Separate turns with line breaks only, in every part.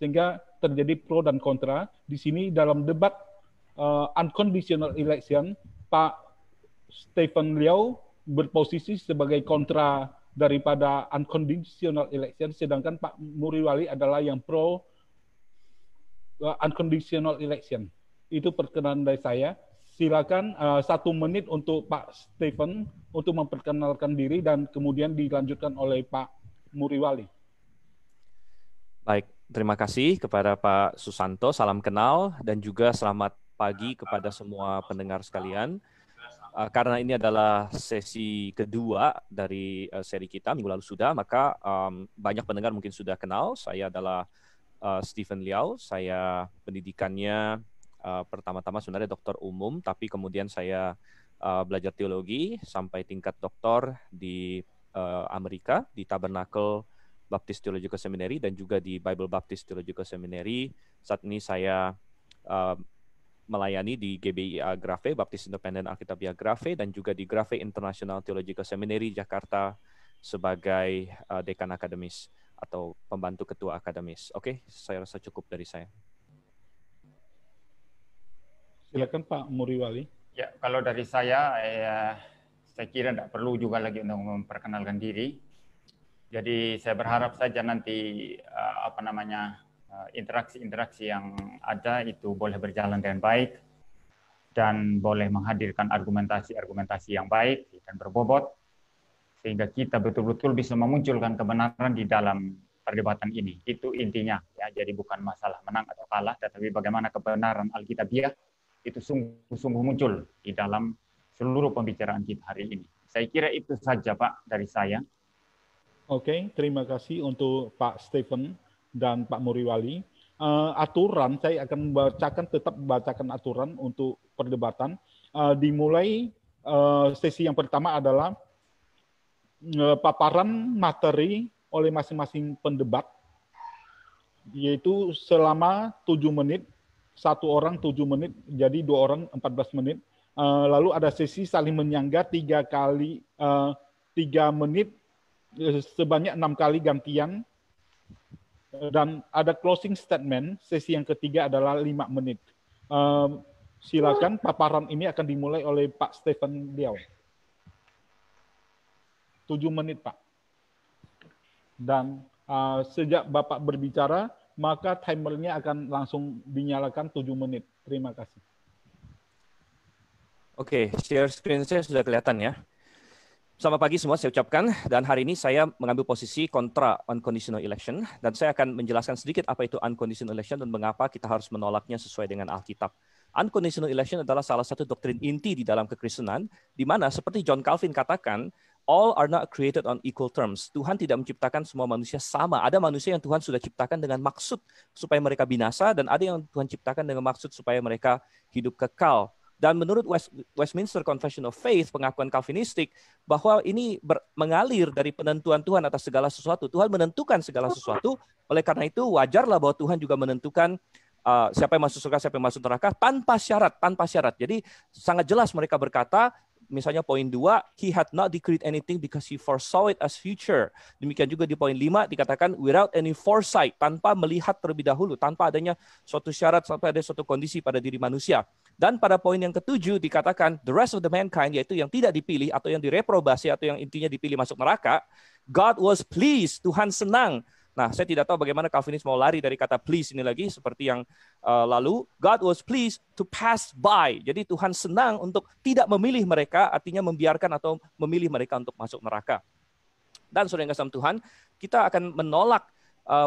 sehingga terjadi pro dan kontra. Di sini dalam debat unconditional election, Pak Stephen Liao berposisi sebagai kontra daripada unconditional election, sedangkan Pak Muriwali adalah yang pro unconditional election. Itu perkenalan dari saya. Silakan 1 menit untuk Pak Stephen untuk memperkenalkan diri dan kemudian dilanjutkan oleh Pak Muriwali.
Baik, terima kasih kepada Pak Susanto, salam kenal, dan juga selamat pagi kepada semua pendengar sekalian. Karena ini adalah sesi kedua dari seri kita, minggu lalu sudah, maka banyak pendengar mungkin sudah kenal. Saya adalah Stephen Liao, saya pendidikannya pertama-tama sebenarnya dokter umum, tapi kemudian saya belajar teologi sampai tingkat doktor di Amerika, di Tabernacle Baptist Theological Seminary dan juga di Bible Baptist Theological Seminary. Saat ini saya melayani di GBIA Grafe, Baptist Independent Alkitabiah Grafe, dan juga di Grafe International Theological Seminary Jakarta sebagai dekan akademis atau pembantu ketua akademis. Oke, saya rasa cukup dari saya.
Silakan Pak Muriwali.
Ya, kalau dari saya kira tidak perlu juga lagi untuk memperkenalkan diri. Jadi saya berharap saja nanti interaksi-interaksi yang ada itu boleh berjalan dengan baik dan boleh menghadirkan argumentasi-argumentasi yang baik dan berbobot sehingga kita betul-betul bisa memunculkan kebenaran di dalam perdebatan ini. Itu intinya ya. Jadi bukan masalah menang atau kalah, tetapi bagaimana kebenaran Alkitabiah itu sungguh-sungguh muncul di dalam seluruh pembicaraan kita hari ini. Saya kira itu saja Pak dari saya.
Oke, terima kasih untuk Pak Stephen dan Pak Muriwali. Aturan, saya akan tetap bacakan aturan untuk perdebatan. Dimulai sesi yang pertama adalah paparan materi oleh masing-masing pendebat, yaitu selama 7 menit, 1 orang 7 menit, jadi 2 orang 14 menit. Lalu ada sesi saling menyangga 3 menit, sebanyak 6 kali gantian. Dan ada closing statement, sesi yang ketiga adalah 5 menit. Silakan, paparan ini akan dimulai oleh Pak Stephen Liao. 7 menit, Pak. Dan sejak Bapak berbicara, maka timernya akan langsung dinyalakan 7 menit. Terima kasih.
Oke, share screen saya sudah kelihatan ya. Selamat pagi semua, saya ucapkan. Dan hari ini saya mengambil posisi kontra unconditional election. Dan saya akan menjelaskan sedikit apa itu unconditional election dan mengapa kita harus menolaknya sesuai dengan Alkitab. Unconditional election adalah salah satu doktrin inti di dalam kekristenan, di mana seperti John Calvin katakan, all are not created on equal terms. Tuhan tidak menciptakan semua manusia sama. Ada manusia yang Tuhan sudah ciptakan dengan maksud supaya mereka binasa, dan ada yang Tuhan ciptakan dengan maksud supaya mereka hidup kekal. Dan menurut Westminster Confession of Faith, pengakuan Calvinistik, bahwa ini mengalir dari penentuan Tuhan atas segala sesuatu. Tuhan menentukan segala sesuatu, oleh karena itu wajarlah bahwa Tuhan juga menentukan siapa yang masuk surga, siapa yang masuk neraka, tanpa syarat. Jadi sangat jelas mereka berkata, misalnya poin 2, he had not decreed anything because he foresaw it as future. Demikian juga di poin 5 dikatakan without any foresight, tanpa melihat terlebih dahulu, tanpa adanya suatu syarat, sampai ada suatu kondisi pada diri manusia. Dan pada poin yang ke-7 dikatakan the rest of the mankind, yaitu yang tidak dipilih atau yang direprobasi atau yang intinya dipilih masuk neraka, God was pleased, Tuhan senang. Nah, saya tidak tahu bagaimana Calvinis mau lari dari kata please ini lagi, seperti yang lalu. God was pleased to pass by. Jadi Tuhan senang untuk tidak memilih mereka, artinya membiarkan atau memilih mereka untuk masuk neraka. Dan saudara yang kasih Tuhan, kita akan menolak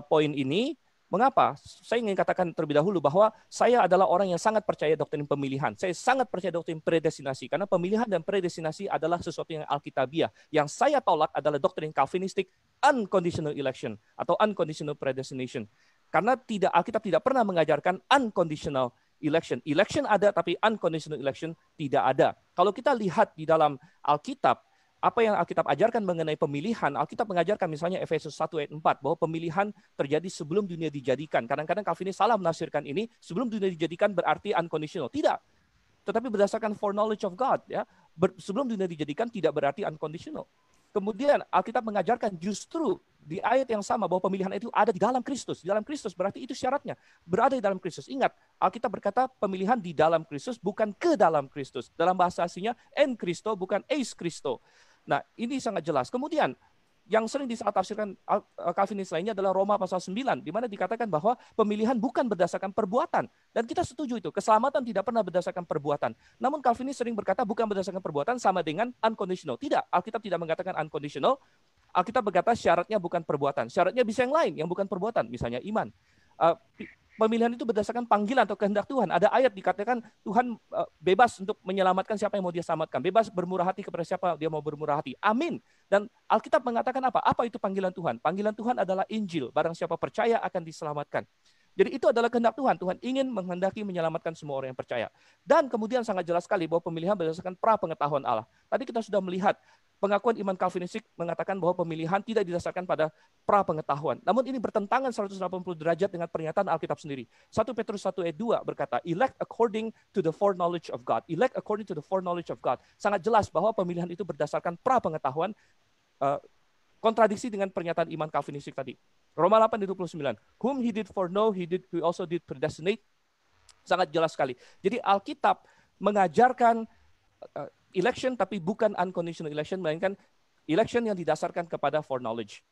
poin ini. Mengapa? Saya ingin katakan terlebih dahulu bahwa saya adalah orang yang sangat percaya doktrin pemilihan. Saya sangat percaya doktrin predestinasi, karena pemilihan dan predestinasi adalah sesuatu yang alkitabiah. Yang saya tolak adalah doktrin Calvinistik unconditional election atau unconditional predestination. Karena Alkitab tidak pernah mengajarkan unconditional election. Election ada, tapi unconditional election tidak ada. Kalau kita lihat di dalam Alkitab, apa yang Alkitab ajarkan mengenai pemilihan, Alkitab mengajarkan misalnya Efesus 1 ayat 4, bahwa pemilihan terjadi sebelum dunia dijadikan. Kadang-kadang Calvinis salah menafsirkan ini, sebelum dunia dijadikan berarti unconditional. Tidak. Tetapi berdasarkan foreknowledge of God, ya, sebelum dunia dijadikan tidak berarti unconditional. Kemudian Alkitab mengajarkan justru di ayat yang sama bahwa pemilihan itu ada di dalam Kristus. Di dalam Kristus berarti itu syaratnya. Berada di dalam Kristus. Ingat, Alkitab berkata pemilihan di dalam Kristus bukan ke dalam Kristus. Dalam bahasa aslinya en Christo bukan eis Christo. Nah, ini sangat jelas. Kemudian yang sering disalah-tafsirkan Calvinis lainnya adalah Roma pasal 9, di mana dikatakan bahwa pemilihan bukan berdasarkan perbuatan. Dan kita setuju itu, keselamatan tidak pernah berdasarkan perbuatan. Namun Calvinis sering berkata bukan berdasarkan perbuatan sama dengan unconditional. Tidak, Alkitab tidak mengatakan unconditional. Alkitab berkata syaratnya bukan perbuatan. Syaratnya bisa yang lain, yang bukan perbuatan, misalnya iman. Pemilihan itu berdasarkan panggilan atau kehendak Tuhan. Ada ayat dikatakan Tuhan bebas untuk menyelamatkan siapa yang mau dia selamatkan. Bebas bermurah hati kepada siapa dia mau bermurah hati. Amin. Dan Alkitab mengatakan apa? Apa itu panggilan Tuhan? Panggilan Tuhan adalah Injil. Barang siapa percaya akan diselamatkan. Jadi itu adalah kehendak Tuhan. Tuhan ingin menghendaki menyelamatkan semua orang yang percaya. Dan kemudian sangat jelas sekali bahwa pemilihan berdasarkan pra-pengetahuan Allah. Tadi kita sudah melihat pengakuan iman Calvinistik mengatakan bahwa pemilihan tidak didasarkan pada pra-pengetahuan. Namun ini bertentangan 180 derajat dengan pernyataan Alkitab sendiri. 1 Petrus 1 ayat 2 berkata, elect according to the foreknowledge of God. Elect according to the foreknowledge of God. Sangat jelas bahwa pemilihan itu berdasarkan pra-pengetahuan, kontradiksi dengan pernyataan iman Calvinistik tadi. Roma 8 ayat 29. Whom he did foreknow, he also did predestinate. Sangat jelas sekali. Jadi Alkitab mengajarkan election tapi bukan unconditional election, melainkan election yang didasarkan kepada foreknowledge.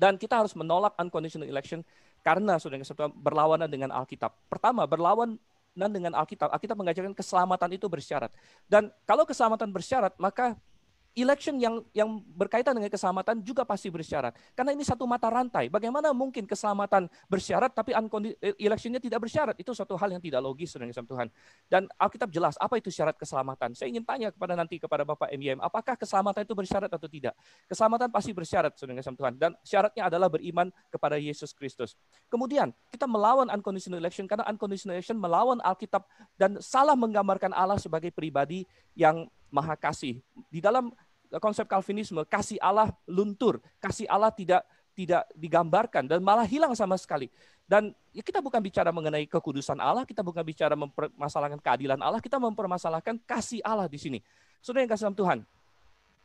Dan kita harus menolak unconditional election karena sudah berlawanan dengan Alkitab. Pertama, berlawanan dengan Alkitab. Alkitab mengajarkan keselamatan itu bersyarat. Dan kalau keselamatan bersyarat, maka election yang berkaitan dengan keselamatan juga pasti bersyarat. Karena ini satu mata rantai. Bagaimana mungkin keselamatan bersyarat tapi electionnya tidak bersyarat? Itu suatu hal yang tidak logis, saudara kasih Tuhan. Dan Alkitab jelas apa itu syarat keselamatan. Saya ingin tanya kepada Bapak MYM, apakah keselamatan itu bersyarat atau tidak? Keselamatan pasti bersyarat, saudara kasih Tuhan. Dan syaratnya adalah beriman kepada Yesus Kristus. Kemudian kita melawan unconditional election karena unconditional election melawan Alkitab dan salah menggambarkan Allah sebagai pribadi yang maha kasih. Di dalam konsep Calvinisme, kasih Allah luntur, kasih Allah tidak digambarkan dan malah hilang sama sekali. Dan ya, kita bukan bicara mengenai kekudusan Allah, kita bukan bicara mempermasalahkan keadilan Allah, kita mempermasalahkan kasih Allah di sini. Saudara yang kasih dalam Tuhan,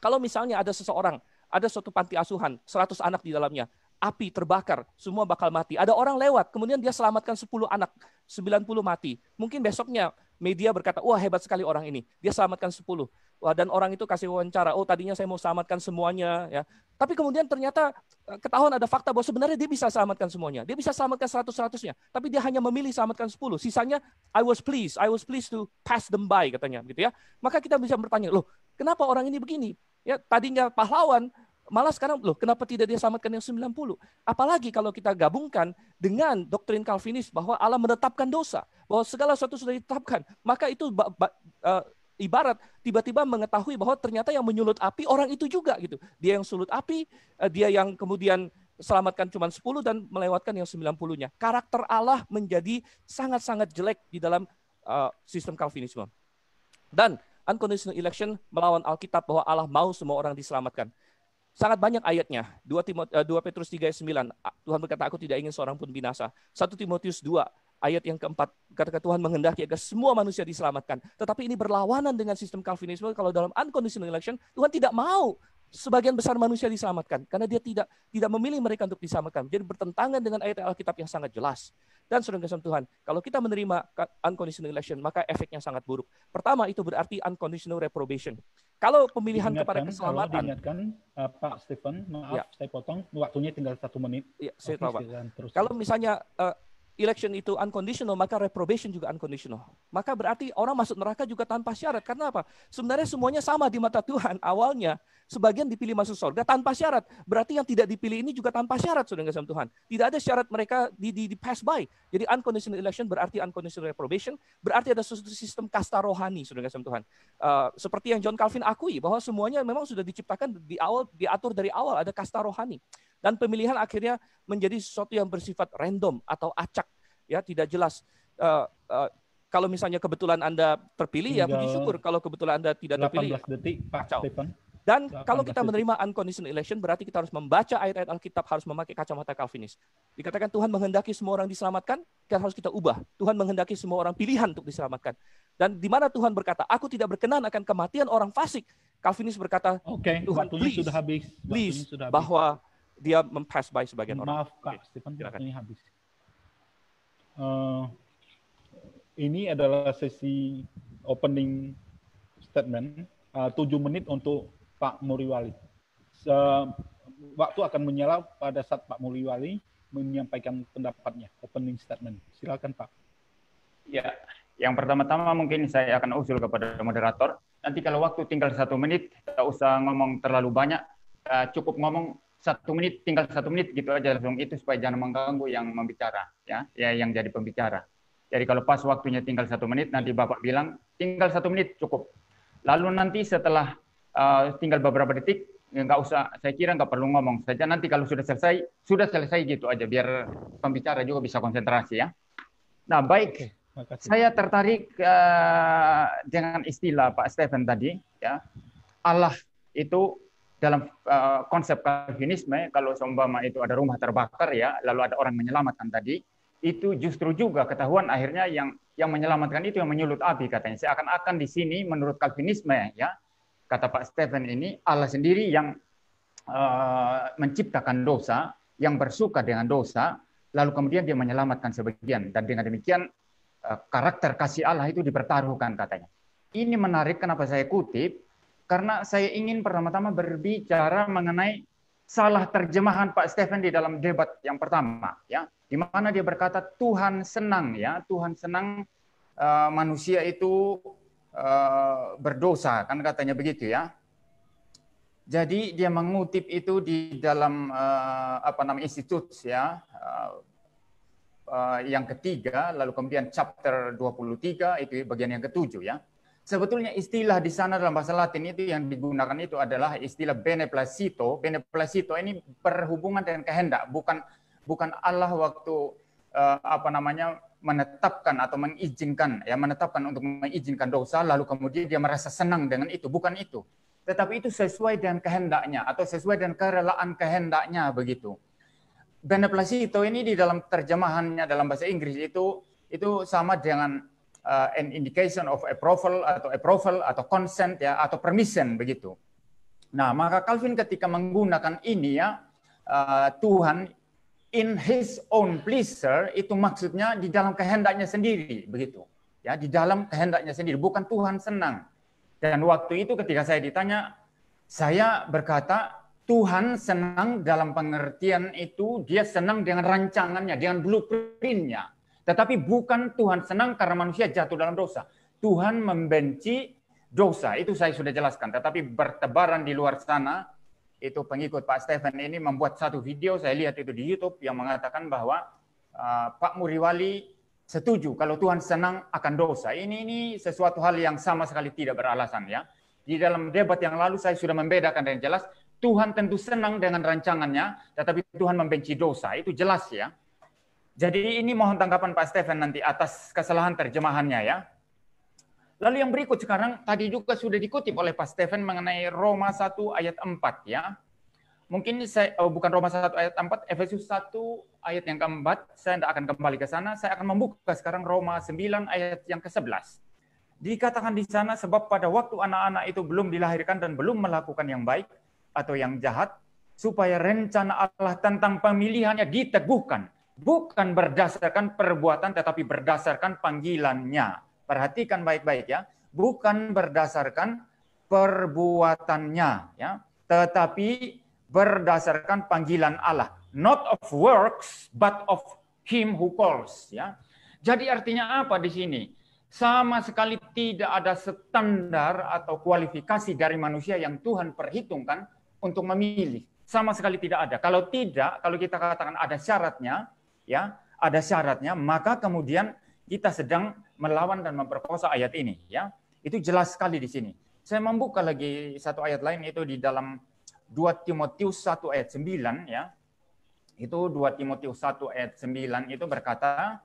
kalau misalnya ada seseorang, ada suatu panti asuhan, 100 anak di dalamnya, api terbakar, semua bakal mati. Ada orang lewat, kemudian dia selamatkan 10 anak, 90 mati. Mungkin besoknya media berkata, wah hebat sekali orang ini, dia selamatkan 10. Wah, dan orang itu kasih wawancara, oh tadinya saya mau selamatkan semuanya, ya. Tapi kemudian ternyata ketahuan ada fakta bahwa sebenarnya dia bisa selamatkan semuanya. Dia bisa selamatkan 100-100-nya, tapi dia hanya memilih selamatkan 10. Sisanya I was pleased to pass them by katanya, gitu ya. Maka kita bisa bertanya, loh, kenapa orang ini begini? Ya, tadinya pahlawan, malah sekarang loh, kenapa tidak dia selamatkan yang 90? Apalagi kalau kita gabungkan dengan doktrin Calvinis bahwa Allah menetapkan dosa, bahwa segala sesuatu sudah ditetapkan, maka itu ibarat tiba-tiba mengetahui bahwa ternyata yang menyulut api orang itu juga gitu. Dia yang sulut api, dia yang kemudian selamatkan cuma 10 dan melewatkan yang 90-nya. Karakter Allah menjadi sangat-sangat jelek di dalam sistem Calvinisme. Dan unconditional election melawan Alkitab bahwa Allah mau semua orang diselamatkan. Sangat banyak ayatnya. 2 Petrus 3 ayat 9. Tuhan berkata, aku tidak ingin seorang pun binasa. 1 Timotius 2 ayat yang keempat. Kata Tuhan menghendaki agar semua manusia diselamatkan. Tetapi ini berlawanan dengan sistem Calvinisme. Kalau dalam unconditional election, Tuhan tidak mau sebagian besar manusia diselamatkan. Karena dia tidak memilih mereka untuk diselamatkan. Jadi bertentangan dengan ayat Alkitab yang sangat jelas. Dan saudara kasih Tuhan, kalau kita menerima unconditional election, maka efeknya sangat buruk. Pertama, itu berarti unconditional reprobation. Kalau pemilihan kepada keselamatan.
Kalau diingatkan, Pak Stephen, maaf saya potong, waktunya tinggal 1 menit.
Ya, saya tahu, Pak. Kalau misalnya election itu unconditional, maka reprobation juga unconditional. Maka berarti orang masuk neraka juga tanpa syarat. Karena apa? Sebenarnya semuanya sama di mata Tuhan. Awalnya, sebagian dipilih masuk surga tanpa syarat. Berarti yang tidak dipilih ini juga tanpa syarat, saudara kasih Tuhan. Tidak ada syarat mereka di pass by. Jadi unconditional election berarti unconditional reprobation. Berarti ada suatu sistem kasta rohani, saudara kasih Tuhan. Seperti yang John Calvin akui, bahwa semuanya memang sudah diciptakan di awal, diatur dari awal, ada kasta rohani. Dan pemilihan akhirnya menjadi sesuatu yang bersifat random atau acak, ya tidak jelas. Kalau misalnya kebetulan Anda terpilih, ya puji syukur. Kalau kebetulan Anda tidak terpilih,
18 detik, Pak Stephen.
Dan kalau kita menerima unconditional election, berarti kita harus membaca ayat-ayat Alkitab, harus memakai kacamata Calvinis. Dikatakan Tuhan menghendaki semua orang diselamatkan, kan harus kita ubah. Tuhan menghendaki semua orang pilihan untuk diselamatkan. Dan di mana Tuhan berkata, aku tidak berkenan akan kematian orang fasik. Calvinis berkata, Tuhan
waktunya sudah habis.
bahwa dia mempass by sebagian orang.
Maaf Pak Stephen,
silakan.
waktunya habis. Ini adalah sesi opening statement, 7 menit untuk Pak Muriwali. Waktu akan menyala pada saat Pak Muriwali menyampaikan pendapatnya, opening statement. Silakan Pak.
Ya, yang pertama-tama mungkin saya akan usul kepada moderator. Nanti kalau waktu tinggal 1 menit, tidak usah ngomong terlalu banyak, cukup ngomong 1 menit, tinggal 1 menit gitu aja langsung itu supaya jangan mengganggu yang membicara, ya yang jadi pembicara. Jadi kalau pas waktunya tinggal 1 menit, nanti Bapak bilang tinggal 1 menit cukup. Lalu nanti setelah tinggal beberapa detik, nggak usah, saya kira nggak perlu ngomong saja. Nanti kalau sudah selesai gitu aja, biar pembicara juga bisa konsentrasi ya. Nah baik, saya tertarik dengan istilah Pak Stephen tadi, ya Allah itu dalam konsep Calvinisme, kalau seumpama itu ada rumah terbakar ya, lalu ada orang menyelamatkan tadi. Itu justru juga ketahuan akhirnya yang menyelamatkan itu yang menyulut api katanya. Seakan-akan di sini menurut Calvinisme ya, kata Pak Stephen ini Allah sendiri yang menciptakan dosa, yang bersuka dengan dosa, lalu kemudian dia menyelamatkan sebagian, dan dengan demikian karakter kasih Allah itu dipertaruhkan katanya. Ini menarik, kenapa saya kutip? Karena saya ingin pertama-tama berbicara mengenai salah terjemahan Pak Stephen di dalam debat yang pertama, ya, di mana dia berkata Tuhan senang, ya, Tuhan senang manusia itu berdosa, kan katanya begitu ya. Jadi dia mengutip itu di dalam institut ya, yang ketiga, lalu kemudian chapter 23 itu bagian yang ke-7 ya. Sebetulnya istilah di sana dalam bahasa Latin itu yang digunakan itu adalah istilah beneplacito. Beneplacito ini berhubungan dengan kehendak, bukan Allah waktu menetapkan atau mengizinkan, ya, menetapkan untuk mengizinkan dosa, lalu kemudian dia merasa senang dengan itu, bukan itu. Tetapi itu sesuai dengan kehendaknya atau sesuai dengan kerelaan kehendaknya begitu. Beneplacito ini di dalam terjemahannya dalam bahasa Inggris itu sama dengan an indication of approval atau consent ya, atau permission begitu. Nah, maka Calvin ketika menggunakan ini ya, Tuhan in his own pleasure, itu maksudnya di dalam kehendaknya sendiri begitu. Ya, di dalam kehendaknya sendiri, bukan Tuhan senang. Dan waktu itu ketika saya ditanya, saya berkata Tuhan senang dalam pengertian itu dia senang dengan rancangannya, dengan blueprint-nya. Tetapi bukan Tuhan senang karena manusia jatuh dalam dosa. Tuhan membenci dosa, itu saya sudah jelaskan. Tetapi bertebaran di luar sana, itu pengikut Pak Stephen ini membuat satu video, saya lihat itu di YouTube, yang mengatakan bahwa Pak Muriwali setuju kalau Tuhan senang akan dosa. Ini sesuatu hal yang sama sekali tidak beralasan ya. Di dalam debat yang lalu saya sudah membedakan dengan jelas, Tuhan tentu senang dengan rancangannya, tetapi Tuhan membenci dosa, itu jelas ya. Jadi ini mohon tanggapan Pak Stephen nanti atas kesalahan terjemahannya ya. Lalu yang berikut sekarang tadi juga sudah dikutip oleh Pak Stephen mengenai Roma 1 ayat 4 ya. Mungkin saya bukan Roma 1 ayat 4, Efesus 1 ayat yang keempat, saya tidak akan kembali ke sana, saya akan membuka sekarang Roma 9 ayat yang ke-11. Dikatakan di sana sebab pada waktu anak-anak itu belum dilahirkan dan belum melakukan yang baik atau yang jahat, supaya rencana Allah tentang pemilihannya diteguhkan. Bukan berdasarkan perbuatan, tetapi berdasarkan panggilannya. Perhatikan baik-baik ya. Bukan berdasarkan perbuatannya, ya, tetapi berdasarkan panggilan Allah. Not of works, but of Him who calls. Ya. Jadi artinya apa di sini? Sama sekali tidak ada standar atau kualifikasi dari manusia yang Tuhan perhitungkan untuk memilih. Sama sekali tidak ada. Kalau tidak, kalau kita katakan ada syaratnya, ya, ada syaratnya, maka kemudian kita sedang melawan dan memperkosa ayat ini, ya. Itu jelas sekali di sini. Saya membuka lagi satu ayat lain itu di dalam 2 Timotius 1 ayat 9 ya. Itu 2 Timotius 1 ayat 9 itu berkata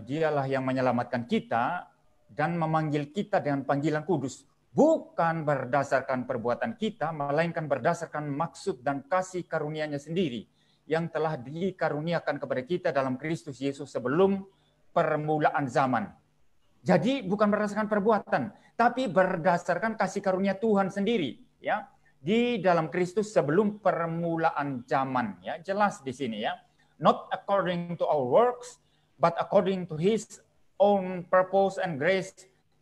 dialah yang menyelamatkan kita dan memanggil kita dengan panggilan kudus, bukan berdasarkan perbuatan kita, melainkan berdasarkan maksud dan kasih karunia-Nya sendiri yang telah dikaruniakan kepada kita dalam Kristus Yesus sebelum permulaan zaman. Jadi bukan berdasarkan perbuatan, tapi berdasarkan kasih karunia Tuhan sendiri, ya. di dalam Kristus sebelum permulaan zaman. Ya, jelas di sini ya. Not according to our works, but according to His own purpose and grace,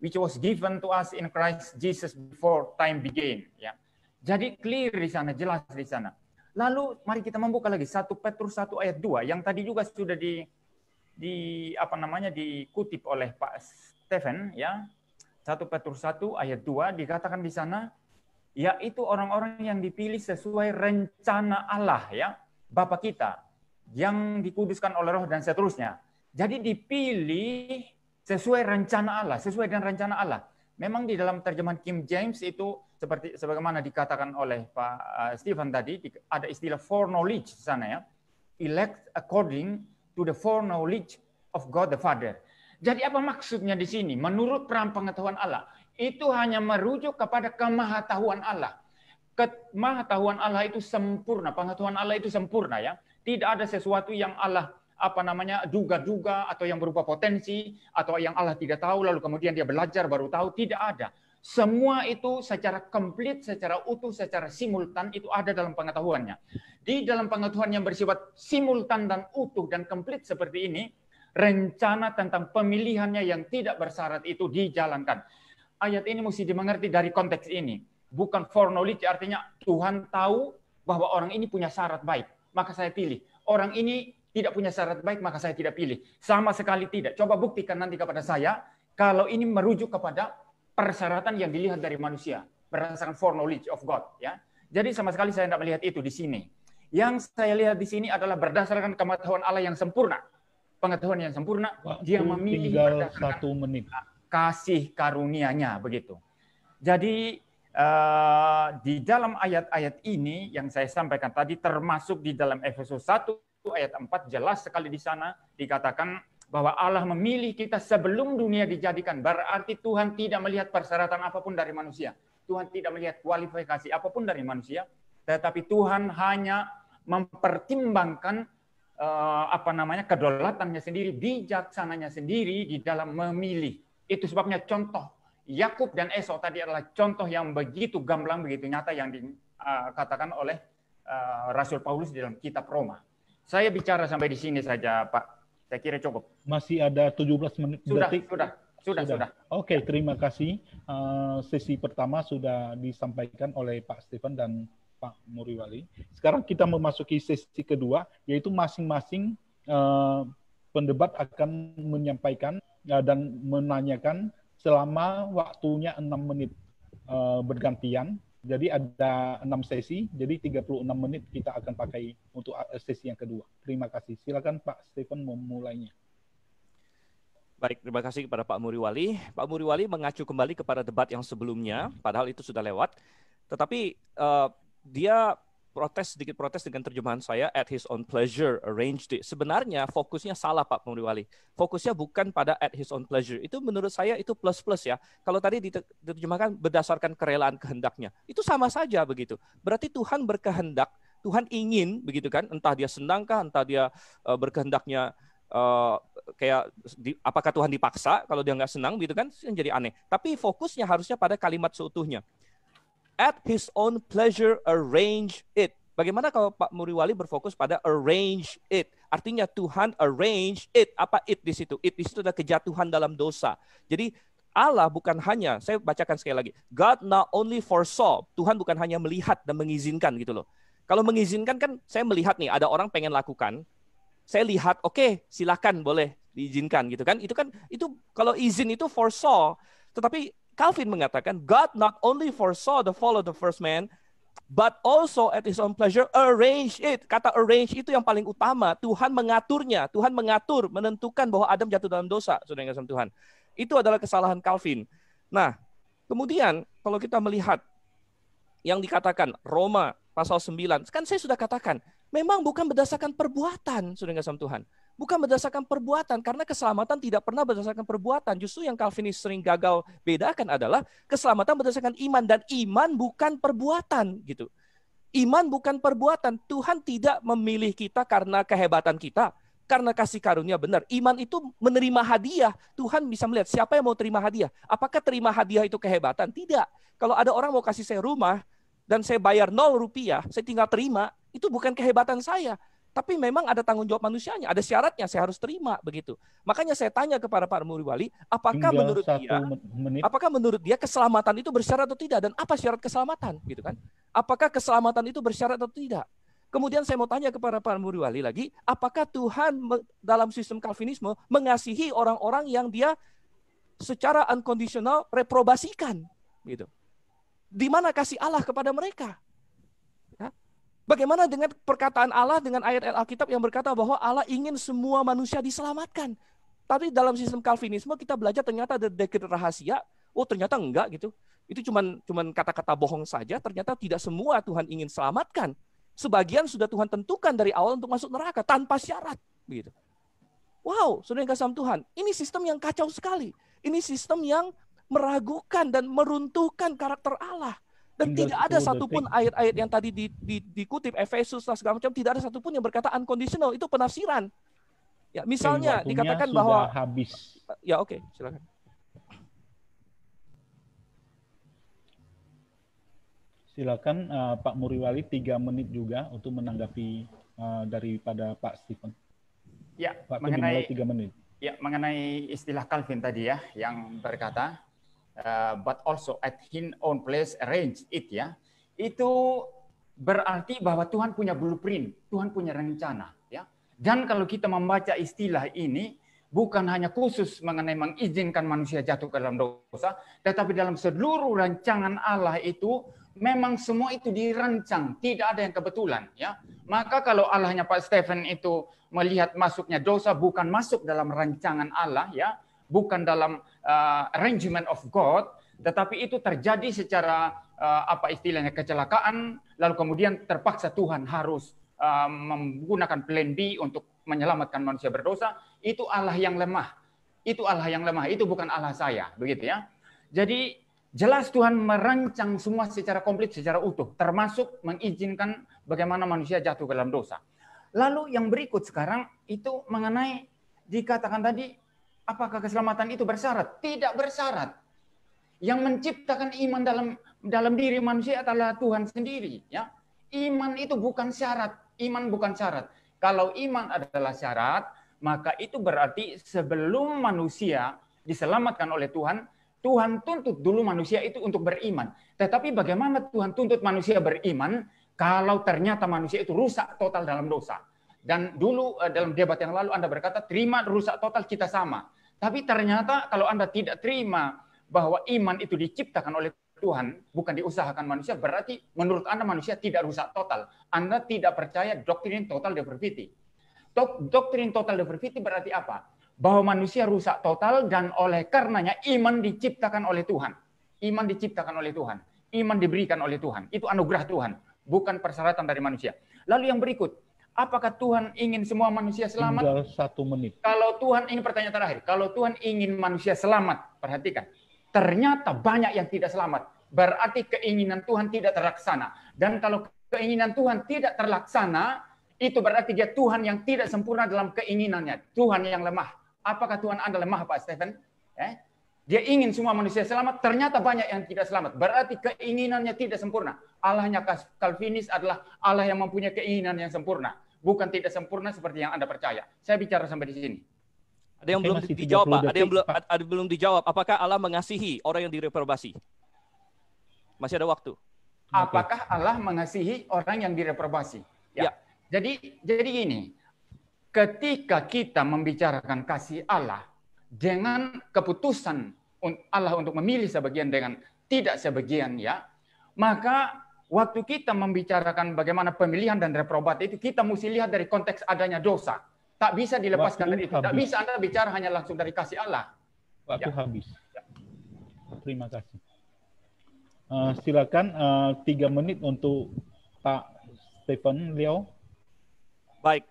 which was given to us in Christ Jesus before time began. Ya, jadi clear di sana, jelas di sana. Lalu mari kita membuka lagi 1 Petrus 1 ayat 2 yang tadi juga sudah dikutip oleh Pak Stephen ya. 1 Petrus 1 ayat 2 dikatakan di sana, yaitu orang-orang yang dipilih sesuai rencana Allah ya, Bapa kita yang dikuduskan oleh Roh dan seterusnya. Jadi dipilih sesuai rencana Allah, sesuai dengan rencana Allah. Memang di dalam terjemahan King James itu sebagaimana dikatakan oleh Pak Stephen tadi, ada istilah foreknowledge di sana ya. Elect according to the foreknowledge of God the Father. Jadi apa maksudnya di sini? Menurut peran pengetahuan Allah, itu hanya merujuk kepada kemahatauan Allah. Kemahatauan Allah itu sempurna, pengetahuan Allah itu sempurna ya. Tidak ada sesuatu yang Allah duga-duga atau yang berupa potensi atau yang Allah tidak tahu lalu kemudian dia belajar baru tahu, tidak ada. Semua itu secara komplit, secara utuh, secara simultan itu ada dalam pengetahuannya. Di dalam pengetahuan yang bersifat simultan dan utuh dan komplit seperti ini, rencana tentang pemilihannya yang tidak bersyarat itu dijalankan. Ayat ini mesti dimengerti dari konteks ini. Bukan foreknowledge artinya Tuhan tahu bahwa orang ini punya syarat baik, maka saya pilih. Orang ini tidak punya syarat baik, maka saya tidak pilih. Sama sekali tidak. Coba buktikan nanti kepada saya, kalau ini merujuk kepada persyaratan yang dilihat dari manusia, berdasarkan foreknowledge of God. Ya. Jadi sama sekali saya tidak melihat itu di sini. Yang saya lihat di sini adalah berdasarkan pengetahuan Allah yang sempurna. Pengetahuan yang sempurna, dia memilih berdasarkan kasih karunia-Nya, begitu. Jadi di dalam ayat-ayat ini yang saya sampaikan tadi, termasuk di dalam Efesus 1 ayat 4, jelas sekali di sana dikatakan bahwa Allah memilih kita sebelum dunia dijadikan. Berarti Tuhan tidak melihat persyaratan apapun dari manusia. Tuhan tidak melihat kualifikasi apapun dari manusia, tetapi Tuhan hanya mempertimbangkan kedaulatannya sendiri, bijaksananya sendiri di dalam memilih. Itu sebabnya contoh Yakub dan Esau tadi adalah contoh yang begitu gamblang, begitu nyata yang dikatakan oleh Rasul Paulus di dalam kitab Roma. Saya bicara sampai di sini saja, Pak. Saya kira cukup.
Masih ada 17 menit detik.
Sudah.
Oke, terima kasih. Sesi pertama sudah disampaikan oleh Pak Stephen dan Pak Muriwali. Sekarang kita memasuki sesi kedua, yaitu masing-masing pendebat akan menyampaikan dan menanyakan selama waktunya 6 menit bergantian. Jadi ada 6 sesi, jadi 36 menit kita akan pakai untuk sesi yang kedua. Terima kasih. Silakan Pak Stephen memulainya.
Baik, terima kasih kepada Pak Muriwali. Pak Muriwali mengacu kembali kepada debat yang sebelumnya, padahal itu sudah lewat. Tetapi dia sedikit protes dengan terjemahan saya, at his own pleasure arranged it. Sebenarnya fokusnya salah Pak Muriwali. Fokusnya bukan pada at his own pleasure. Itu menurut saya itu plus-plus ya. Kalau tadi diterjemahkan berdasarkan kerelaan kehendaknya. Itu sama saja begitu. Berarti Tuhan berkehendak, Tuhan ingin begitu kan, entah dia senangkah, entah dia berkehendaknya apakah Tuhan dipaksa kalau dia nggak senang gitu kan, jadi aneh. Tapi fokusnya harusnya pada kalimat seutuhnya. At his own pleasure arrange it. Bagaimana kalau Pak Muriwali berfokus pada arrange it? Artinya Tuhan arrange it. Apa it di situ? It di situ adalah kejatuhan dalam dosa. Jadi Allah bukan hanya, saya bacakan sekali lagi. God not only foresaw. Tuhan bukan hanya melihat dan mengizinkan gitu loh. Kalau mengizinkan kan saya melihat nih ada orang pengen lakukan. Saya lihat, oke, silakan boleh diizinkan gitu kan. Itu kalau izin itu foresaw. Tetapi Calvin mengatakan, God not only foresaw the fall of the first man, but also at his own pleasure arrange it. Kata arrange itu yang paling utama. Tuhan mengaturnya. Tuhan menentukan bahwa Adam jatuh dalam dosa. Saudara yang kasih Tuhan. Itu adalah kesalahan Calvin. Nah, kemudian kalau kita melihat yang dikatakan Roma pasal 9, kan saya sudah katakan, memang bukan berdasarkan perbuatan, saudara yang kasih Tuhan. Bukan berdasarkan perbuatan, karena keselamatan tidak pernah berdasarkan perbuatan. Justru yang Calvinis sering gagal bedakan adalah keselamatan berdasarkan iman, dan iman bukan perbuatan. Gitu. Iman bukan perbuatan. Tuhan tidak memilih kita karena kehebatan kita, karena kasih karunia benar. Iman itu menerima hadiah. Tuhan bisa melihat siapa yang mau terima hadiah. Apakah terima hadiah itu kehebatan? Tidak. Kalau ada orang mau kasih saya rumah, dan saya bayar 0 rupiah, saya tinggal terima, itu bukan kehebatan saya. Tapi memang ada tanggung jawab manusianya, ada syaratnya, saya harus terima begitu. Makanya saya tanya kepada Pak Muriwali, apakah menurut dia keselamatan itu bersyarat atau tidak, dan apa syarat keselamatan, gitu kan? Apakah keselamatan itu bersyarat atau tidak? Kemudian saya mau tanya kepada Pak Muriwali lagi, apakah Tuhan dalam sistem Calvinisme mengasihi orang-orang yang dia secara unconditional reprobasikan, gitu? Di mana kasih Allah kepada mereka? Bagaimana dengan perkataan Allah dengan ayat Alkitab yang berkata bahwa Allah ingin semua manusia diselamatkan. Tapi dalam sistem Calvinisme kita belajar ternyata ada dekret rahasia. Oh ternyata enggak gitu. Itu cuman kata-kata bohong saja. Ternyata tidak semua Tuhan ingin selamatkan. Sebagian sudah Tuhan tentukan dari awal untuk masuk neraka tanpa syarat. Begitu. Wow, saudara yang kasih Tuhan. Ini sistem yang kacau sekali. Ini sistem yang meragukan dan meruntuhkan karakter Allah. Dan tidak ada satupun ayat-ayat yang tadi dikutip, Efesus dan segala macam, tidak ada satupun yang berkata unconditional. Itu penafsiran. Ya, misalnya dikatakan bahwa
habis.
Ya oke, silakan.
Silakan Pak Muriwali 3 menit juga untuk menanggapi daripada Pak Stephen.
Ya,
mengenai 3 menit.
Ya, mengenai istilah Calvin tadi ya, yang berkata but also at his own place arrange it ya. Itu berarti bahwa Tuhan punya blueprint, Tuhan punya rencana ya. Dan kalau kita membaca istilah ini bukan hanya khusus mengenai mengizinkan manusia jatuh ke dalam dosa, tetapi dalam seluruh rancangan Allah itu memang semua itu dirancang, tidak ada yang kebetulan ya. Maka kalau Allahnya Pak Stephen itu melihat masuknya dosa bukan masuk dalam rancangan Allah ya, bukan dalam arrangement of God, tetapi itu terjadi secara apa istilahnya kecelakaan, lalu kemudian terpaksa Tuhan harus menggunakan plan B untuk menyelamatkan manusia berdosa. Itu Allah yang lemah. Itu Allah yang lemah. Itu bukan Allah saya, begitu ya. Jadi jelas Tuhan merancang semua secara komplit, secara utuh, termasuk mengizinkan bagaimana manusia jatuh ke dalam dosa. Lalu yang berikut sekarang itu mengenai dikatakan tadi, apakah keselamatan itu bersyarat? Tidak bersyarat. Yang menciptakan iman dalam diri manusia adalah Tuhan sendiri. Ya, iman itu bukan syarat. Iman bukan syarat. Kalau iman adalah syarat, maka itu berarti sebelum manusia diselamatkan oleh Tuhan, Tuhan tuntut dulu manusia itu untuk beriman. Tetapi bagaimana Tuhan tuntut manusia beriman kalau ternyata manusia itu rusak total dalam dosa? Dan dulu dalam debat yang lalu Anda berkata, terima rusak total kita sama. Tapi ternyata kalau Anda tidak terima bahwa iman itu diciptakan oleh Tuhan, bukan diusahakan manusia, berarti menurut Anda manusia tidak rusak total. Anda tidak percaya doktrin total depravity. Doktrin total depravity berarti apa? Bahwa manusia rusak total dan oleh karenanya iman diciptakan oleh Tuhan. Iman diciptakan oleh Tuhan. Iman diberikan oleh Tuhan. Itu anugerah Tuhan, bukan persyaratan dari manusia. Lalu yang berikut, apakah Tuhan ingin semua manusia selamat?
Tinggal 1 menit.
Kalau Tuhan, ini pertanyaan terakhir. Kalau Tuhan ingin manusia selamat, perhatikan. Ternyata banyak yang tidak selamat. Berarti keinginan Tuhan tidak terlaksana. Dan kalau keinginan Tuhan tidak terlaksana, itu berarti dia Tuhan yang tidak sempurna dalam keinginannya. Tuhan yang lemah. Apakah Tuhan Anda lemah, Pak Stephen? Dia ingin semua manusia selamat, ternyata banyak yang tidak selamat. Berarti keinginannya tidak sempurna. Allahnya Calvinis adalah Allah yang mempunyai keinginan yang sempurna. Bukan tidak sempurna seperti yang Anda percaya. Saya bicara sampai di sini.
Ada yang belum dijawab, Pak. Ada belum dijawab. Apakah Allah mengasihi orang yang direprobasi? Masih ada waktu.
Apakah Allah mengasihi orang yang direprobasi? Ya. Jadi gini. Ketika kita membicarakan kasih Allah dengan keputusan Allah untuk memilih sebagian dengan tidak sebagian ya, maka waktu kita membicarakan bagaimana pemilihan dan reprobat itu kita mesti lihat dari konteks adanya dosa. Tak bisa dilepaskan dari itu. Tak bisa Anda bicara hanya langsung dari kasih Allah.
Waktu habis. Terima kasih. Silakan 3 menit untuk Pak Stephen Liao.
Baik.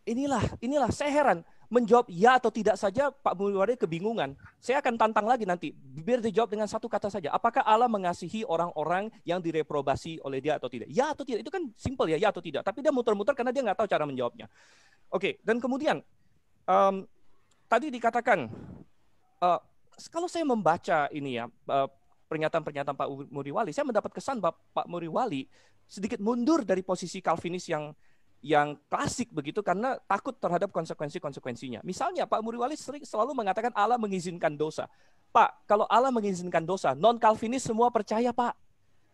Inilah saya heran. Menjawab ya atau tidak saja Pak Muriwali kebingungan. Saya akan tantang lagi nanti. Biar dijawab dengan satu kata saja. Apakah Allah mengasihi orang-orang yang direprobasi oleh dia atau tidak? Ya atau tidak? Itu kan simpel ya atau tidak. Tapi dia muter-muter karena dia nggak tahu cara menjawabnya. Oke, dan kemudian tadi dikatakan kalau saya membaca ini ya pernyataan-pernyataan Pak Muriwali, saya mendapat kesan Pak Muriwali sedikit mundur dari posisi Calvinis yang klasik begitu karena takut terhadap konsekuensinya. Misalnya Pak Muriwali selalu mengatakan Allah mengizinkan dosa. Pak, kalau Allah mengizinkan dosa, non-Calvinis semua percaya, Pak.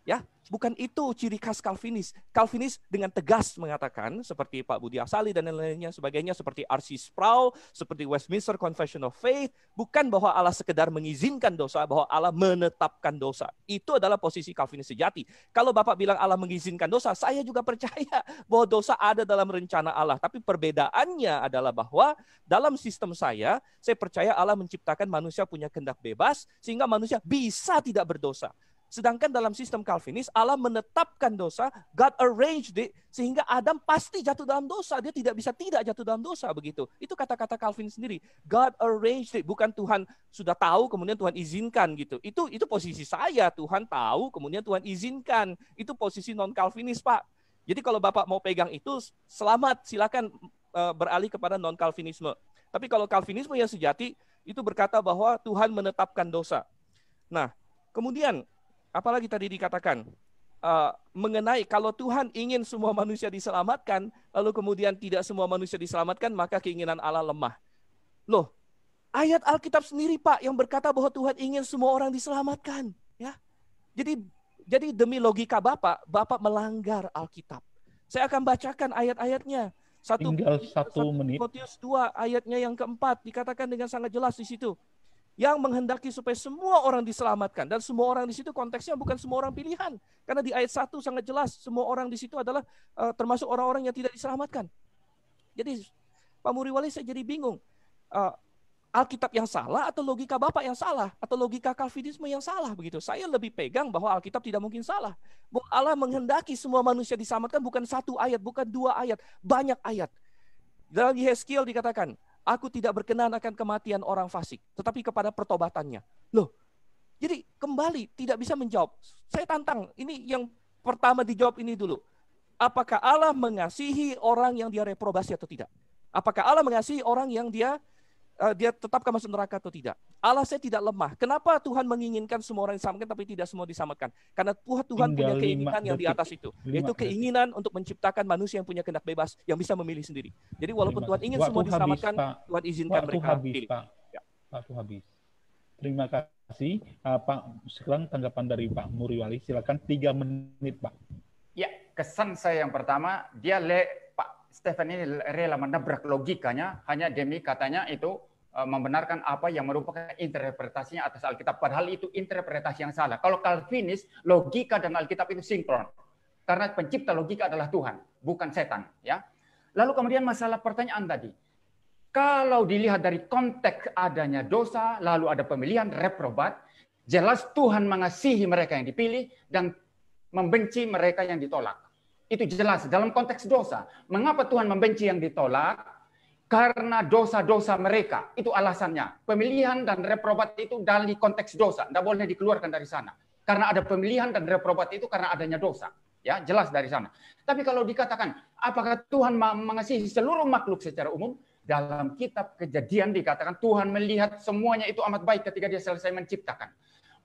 Ya, bukan itu ciri khas Calvinis. Calvinis dengan tegas mengatakan seperti Pak Budi Asali dan lain-lainnya sebagainya, seperti R.C. Sproul, seperti Westminster Confession of Faith, bukan bahwa Allah sekedar mengizinkan dosa, bahwa Allah menetapkan dosa. Itu adalah posisi Calvinis sejati. Kalau Bapak bilang Allah mengizinkan dosa, saya juga percaya bahwa dosa ada dalam rencana Allah. Tapi perbedaannya adalah bahwa dalam sistem saya percaya Allah menciptakan manusia punya kehendak bebas sehingga manusia bisa tidak berdosa. Sedangkan dalam sistem Calvinis, Allah menetapkan dosa, God arranged it, sehingga Adam pasti jatuh dalam dosa. Dia tidak bisa tidak jatuh dalam dosa, begitu. Itu kata-kata Calvin sendiri. God arranged it, bukan Tuhan sudah tahu, kemudian Tuhan izinkan gitu. Itu posisi saya, Tuhan tahu, kemudian Tuhan izinkan. Itu posisi non-Calvinis, Pak. Jadi kalau Bapak mau pegang itu, selamat, silakan beralih kepada non-Calvinisme. Tapi kalau Calvinisme yang sejati, itu berkata bahwa Tuhan menetapkan dosa. Nah, kemudian, apalagi tadi dikatakan mengenai kalau Tuhan ingin semua manusia diselamatkan, lalu kemudian tidak semua manusia diselamatkan, maka keinginan Allah lemah. Loh, ayat Alkitab sendiri Pak yang berkata bahwa Tuhan ingin semua orang diselamatkan. Ya, jadi demi logika Bapak melanggar Alkitab. Saya akan bacakan ayat-ayatnya.
Tinggal 1 menit.
Timotius 2 ayatnya yang keempat dikatakan dengan sangat jelas di situ. Yang menghendaki supaya semua orang diselamatkan. Dan semua orang di situ konteksnya bukan semua orang pilihan. Karena di ayat 1 sangat jelas, semua orang di situ adalah termasuk orang-orang yang tidak diselamatkan. Jadi Pak Muriwali saya jadi bingung. Alkitab yang salah atau logika Bapak yang salah? Atau logika Calvinisme yang salah begitu? Saya lebih pegang bahwa Alkitab tidak mungkin salah. Bahwa Allah menghendaki semua manusia diselamatkan bukan 1 ayat, bukan 2 ayat, banyak ayat. Dalam Yeskiel dikatakan, aku tidak berkenan akan kematian orang fasik, tetapi kepada pertobatannya. Loh, jadi kembali tidak bisa menjawab. Saya tantang, ini yang pertama dijawab ini dulu. Apakah Allah mengasihi orang yang dia reprobasi atau tidak? Apakah Allah mengasihi orang yang dia tetapkan masuk neraka atau tidak? Allah saya tidak lemah. Kenapa Tuhan menginginkan semua orang diselamatkan tapi tidak semua diselamatkan? Karena Tuhan punya keinginan yang di atas itu. Yaitu keinginan untuk menciptakan manusia yang punya kehendak bebas, yang bisa memilih sendiri. Jadi walaupun Tuhan ingin semua diselamatkan, Tuhan izinkan mereka pilih.
Waktu habis. Terima kasih. Pak, sekarang tanggapan dari Pak Muriwali. Silakan 3 menit, Pak.
Ya, kesan saya yang pertama, Pak Stephen ini rela menabrak logikanya hanya demi katanya itu membenarkan apa yang merupakan interpretasinya atas Alkitab. Padahal itu interpretasi yang salah. Kalau Calvinis, logika dan Alkitab itu sinkron. Karena pencipta logika adalah Tuhan, bukan setan. Ya. Lalu kemudian masalah pertanyaan tadi. Kalau dilihat dari konteks adanya dosa, lalu ada pemilihan reprobat, jelas Tuhan mengasihi mereka yang dipilih dan membenci mereka yang ditolak. Itu jelas dalam konteks dosa. Mengapa Tuhan membenci yang ditolak? Karena dosa-dosa mereka. Itu alasannya. Pemilihan dan reprobat itu dari konteks dosa. Tidak boleh dikeluarkan dari sana. Karena ada pemilihan dan reprobat itu karena adanya dosa. Ya, jelas dari sana. Tapi kalau dikatakan, apakah Tuhan mengasihi seluruh makhluk secara umum? Dalam kitab Kejadian dikatakan Tuhan melihat semuanya itu amat baik ketika dia selesai menciptakan.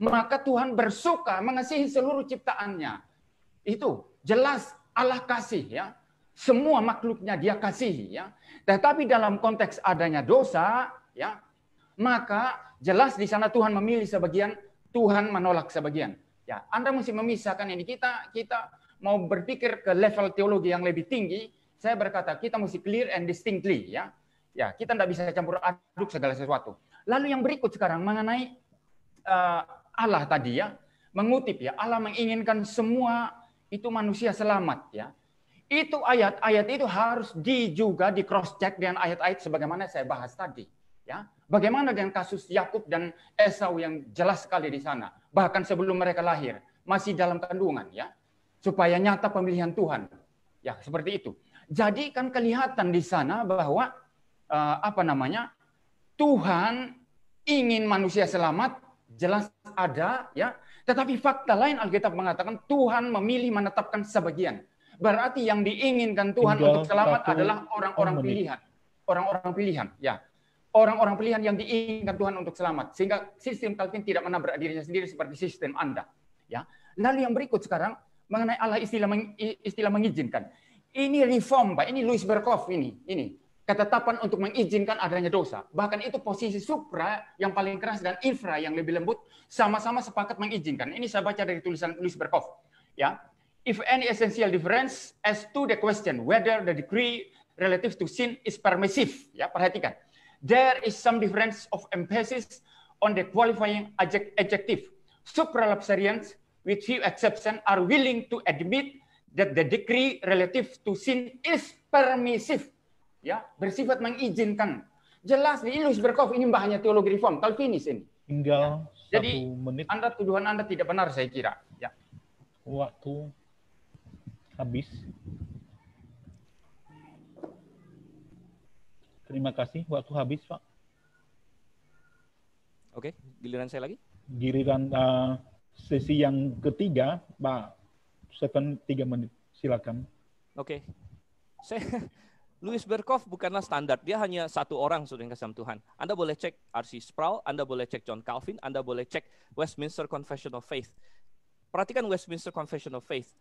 Maka Tuhan bersuka mengasihi seluruh ciptaannya. Itu jelas Allah kasih ya. Semua makhluknya dia kasihi ya. Tetapi dalam konteks adanya dosa ya, maka jelas di sana Tuhan memilih sebagian, Tuhan menolak sebagian. Ya, Anda mesti memisahkan ini. Kita mau berpikir ke level teologi yang lebih tinggi, saya berkata kita mesti clear and distinctly ya. Ya, kita tidak bisa campur aduk segala sesuatu. Lalu yang berikut sekarang mengenai Allah tadi ya, mengutip ya, Allah menginginkan semua itu manusia selamat ya. Itu ayat-ayat itu harus juga di cross check dengan ayat-ayat sebagaimana saya bahas tadi ya. Bagaimana dengan kasus Yakub dan Esau yang jelas sekali di sana, bahkan sebelum mereka lahir, masih dalam kandungan ya. Supaya nyata pemilihan Tuhan. Ya, seperti itu. Jadi kan kelihatan di sana bahwa Tuhan ingin manusia selamat, jelas ada ya. Tetapi fakta lain Alkitab mengatakan Tuhan memilih menetapkan sebagian. Berarti yang diinginkan Tuhan untuk selamat adalah orang-orang pilihan. Orang-orang pilihan, ya. orang-orang pilihan yang diinginkan Tuhan untuk selamat. Sehingga sistem Calvin tidak menabrak dirinya sendiri seperti sistem Anda. Ya. Lalu yang berikut sekarang mengenai Allah istilah mengizinkan. Ini reform, Pak. Ini Louis Berkhof ini. Ketetapan untuk mengizinkan adanya dosa. Bahkan itu posisi supra yang paling keras dan infra yang lebih lembut sama-sama sepakat mengizinkan. Ini saya baca dari tulisan Louis Berkhof. Ya. If any essential difference as to the question whether the decree relative to sin is permissive. Ya, perhatikan. There is some difference of emphasis on the qualifying adjective. Supralapsarians, with few exceptions, are willing to admit that the decree relative to sin is permissive. Ya, bersifat mengizinkan. Jelas ini Louis Berkhof, ini mbahnya teologi reform, Calvinis ini.
Tinggal
ya. Jadi,
1 menit.
tuduhan Anda tidak benar saya kira. Ya.
Waktu habis. Terima kasih, waktu habis, Pak.
Oke, giliran saya lagi.
Giliran sesi yang ketiga, Pak Stephen, 3 menit. Silakan.
Oke. Louis Berkhof bukanlah standar, dia hanya satu orang sudah yang kasih Tuhan. Anda boleh cek R.C. Sproul, Anda boleh cek John Calvin, Anda boleh cek Westminster Confession of Faith. Perhatikan Westminster Confession of Faith.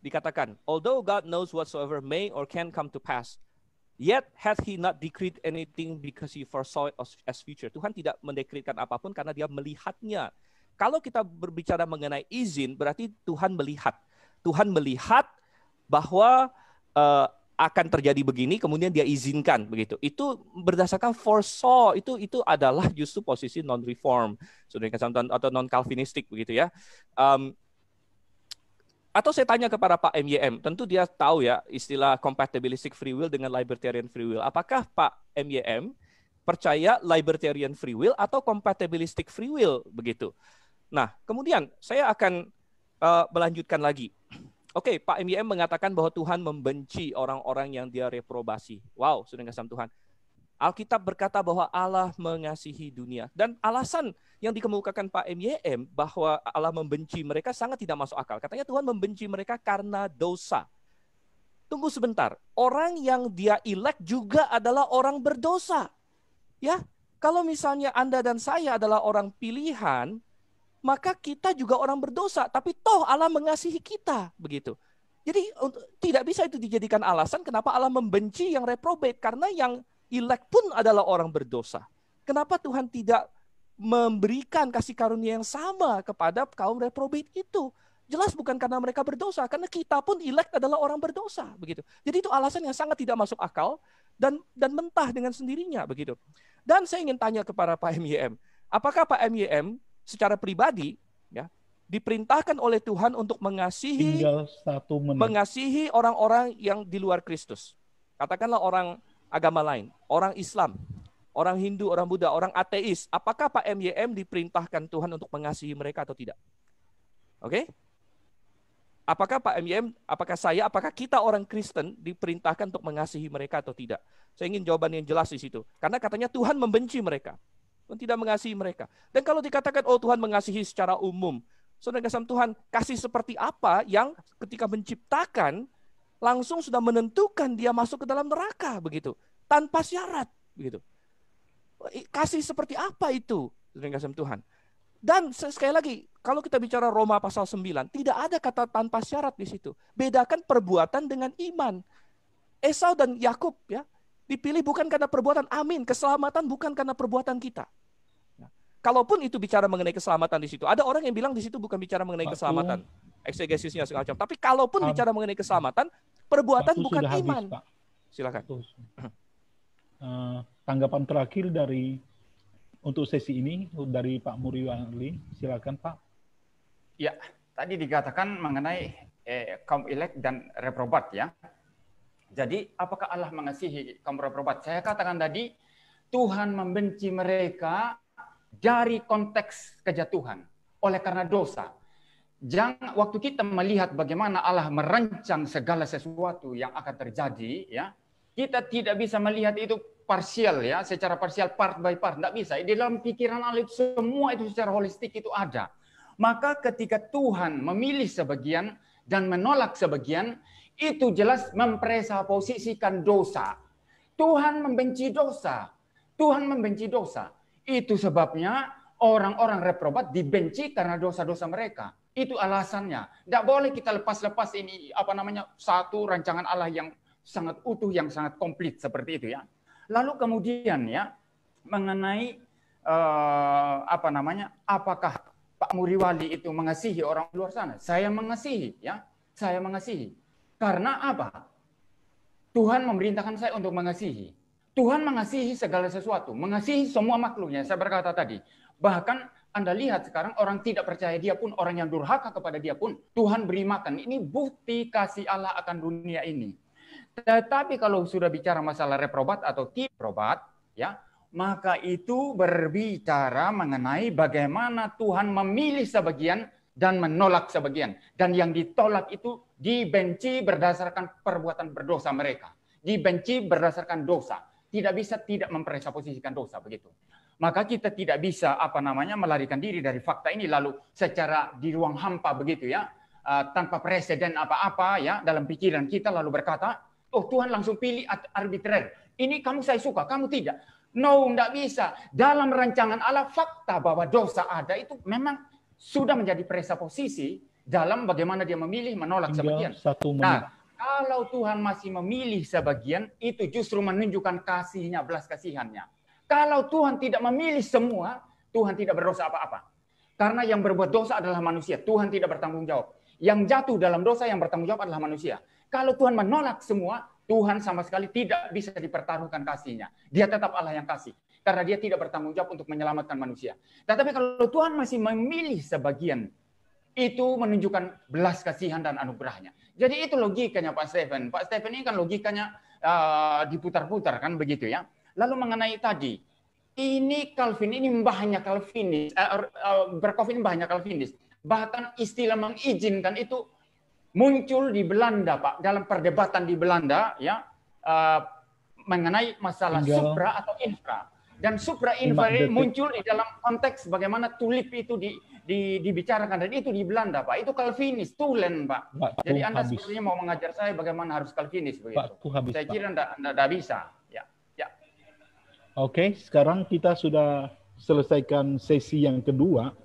Dikatakan, although God knows whatsoever may or can come to pass, yet hath he not decreed anything because he foresaw it as future. Tuhan tidak mendekretkan apapun karena dia melihatnya. Kalau kita berbicara mengenai izin, berarti Tuhan melihat. Tuhan melihat bahwa akan terjadi begini, kemudian dia izinkan begitu. Itu berdasarkan foresaw, itu adalah justru posisi non-reform, atau non-Calvinistik begitu ya. Atau saya tanya kepada Pak MYM, tentu dia tahu ya istilah compatibilistic free will dengan libertarian free will. Apakah Pak MYM percaya libertarian free will atau compatibilistic free will begitu? Nah, kemudian saya akan melanjutkan lagi. Oke, Pak MYM mengatakan bahwa Tuhan membenci orang-orang yang dia reprobasi. Wow, sudah ngasih Tuhan. Alkitab berkata bahwa Allah mengasihi dunia. Dan alasan yang dikemukakan Pak MYM bahwa Allah membenci mereka sangat tidak masuk akal. Katanya Tuhan membenci mereka karena dosa. Tunggu sebentar. Orang yang dia elect juga adalah orang berdosa. Ya, kalau misalnya Anda dan saya adalah orang pilihan, maka kita juga orang berdosa. Tapi toh Allah mengasihi kita. Begitu. Jadi tidak bisa itu dijadikan alasan kenapa Allah membenci yang reprobate. Karena yang elect pun adalah orang berdosa. Kenapa Tuhan tidak memberikan kasih karunia yang sama kepada kaum reprobate itu? Jelas bukan karena mereka berdosa, karena kita pun elect adalah orang berdosa, begitu. Jadi itu alasan yang sangat tidak masuk akal dan mentah dengan sendirinya, begitu. Dan saya ingin tanya kepada Pak MYM, apakah Pak MYM secara pribadi ya diperintahkan oleh Tuhan untuk mengasihi orang-orang yang di luar Kristus? Katakanlah orang agama lain, orang Islam, orang Hindu, orang Buddha, orang ateis. Apakah Pak MYM diperintahkan Tuhan untuk mengasihi mereka atau tidak? Oke? Apakah Pak MYM, apakah kita orang Kristen diperintahkan untuk mengasihi mereka atau tidak? Saya ingin jawaban yang jelas di situ. Karena katanya Tuhan membenci mereka. Tuhan tidak mengasihi mereka. Dan kalau dikatakan, oh Tuhan mengasihi secara umum. Saudara kasih Tuhan, kasih seperti apa yang ketika menciptakan, langsung sudah menentukan dia masuk ke dalam neraka begitu, tanpa syarat begitu. Kasih seperti apa itu? Dengan kasih Tuhan. Dan sekali lagi, kalau kita bicara Roma pasal 9, tidak ada kata tanpa syarat di situ. Bedakan perbuatan dengan iman. Esau dan Yakub ya, dipilih bukan karena perbuatan, amin, keselamatan bukan karena perbuatan kita. Nah, kalaupun itu bicara mengenai keselamatan di situ, ada orang yang bilang di situ bukan bicara mengenai keselamatan. Eksegesisnya segala macam. Tapi kalaupun bicara mengenai keselamatan, perbuatan bukan iman. Habis, silakan.
Tanggapan terakhir untuk sesi ini dari Pak Muriwali, silakan Pak.
Ya, tadi dikatakan mengenai kaum elect dan reprobat ya. Jadi apakah Allah mengasihi kaum reprobat? Saya katakan tadi Tuhan membenci mereka dari konteks kejatuhan oleh karena dosa. Jangan waktu kita melihat bagaimana Allah merancang segala sesuatu yang akan terjadi, ya, kita tidak bisa melihat itu parsial ya, secara parsial part by part, tidak bisa. Di dalam pikiran Allah itu semua itu secara holistik itu ada. Maka ketika Tuhan memilih sebagian dan menolak sebagian, itu jelas mempresposisikan dosa. Tuhan membenci dosa. Tuhan membenci dosa. Itu sebabnya orang-orang reprobat dibenci karena dosa-dosa mereka. Itu alasannya. Tidak boleh kita lepas-lepas ini satu rancangan Allah yang sangat utuh, yang sangat komplit seperti itu ya. Lalu kemudian ya mengenai apakah Pak Muriwali itu mengasihi orang luar sana? Saya mengasihi ya. Saya mengasihi. Karena apa? Tuhan memerintahkan saya untuk mengasihi. Tuhan mengasihi segala sesuatu, mengasihi semua makhluknya. Saya berkata tadi, bahkan Anda lihat sekarang orang tidak percaya dia pun, orang yang durhaka kepada dia pun, Tuhan beri makan. Ini bukti kasih Allah akan dunia ini. Tetapi kalau sudah bicara masalah reprobat atau tidak reprobat, ya, maka itu berbicara mengenai bagaimana Tuhan memilih sebagian dan menolak sebagian. Dan yang ditolak itu dibenci berdasarkan perbuatan berdosa mereka. Dibenci berdasarkan dosa. Tidak bisa tidak mempresupposisikan dosa begitu. Maka kita tidak bisa melarikan diri dari fakta ini lalu secara di ruang hampa begitu ya, tanpa presiden apa-apa ya dalam pikiran kita lalu berkata, oh Tuhan langsung pilih arbitrer. Ini kamu saya suka, kamu tidak. No, tidak bisa. Dalam rancangan Allah fakta bahwa dosa ada itu memang sudah menjadi presupposisi dalam bagaimana dia memilih menolak sebagian. Nah, kalau Tuhan masih memilih sebagian, itu justru menunjukkan kasihnya, belas kasihannya. Kalau Tuhan tidak memilih semua, Tuhan tidak berdosa apa-apa. Karena yang berbuat dosa adalah manusia. Tuhan tidak bertanggung jawab. Yang jatuh dalam dosa yang bertanggung jawab adalah manusia. Kalau Tuhan menolak semua, Tuhan sama sekali tidak bisa dipertaruhkan kasihnya. Dia tetap Allah yang kasih. Karena dia tidak bertanggung jawab untuk menyelamatkan manusia. Tetapi kalau Tuhan masih memilih sebagian, itu menunjukkan belas kasihan dan anugerahnya. Jadi itu logikanya Pak Stephen. Pak Stephen ini kan logikanya diputar-putar kan begitu ya. Lalu mengenai tadi, ini Calvin, ini mbahnya Calvinis, Berkhof ini mbahnya Calvinis. Bahkan istilah mengizinkan itu muncul di Belanda Pak, dalam perdebatan di Belanda ya, mengenai masalah supra atau infra. Dan supra-infra muncul di dalam konteks bagaimana tulip itu dibicarakan. Dan itu di Belanda, Pak. Itu Calvinis, Tulen, Pak. Jadi Anda sepertinya mau mengajar saya bagaimana harus Calvinis. Begitu. Saya kira Anda bisa. Ya.
Oke, sekarang kita sudah selesaikan sesi yang kedua.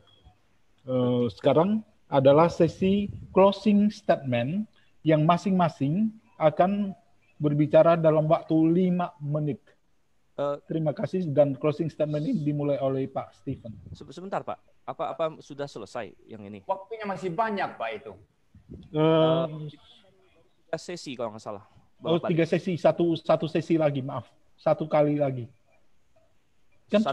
Sekarang adalah sesi closing statement yang masing-masing akan berbicara dalam waktu 5 menit. Terima kasih, dan closing statement ini dimulai oleh Pak Stephen.
Sebentar Pak, apa sudah selesai yang ini?
Waktunya masih banyak Pak itu.
3 sesi kalau nggak salah.
3 sesi, satu sesi lagi, maaf. 1 kali lagi. Kan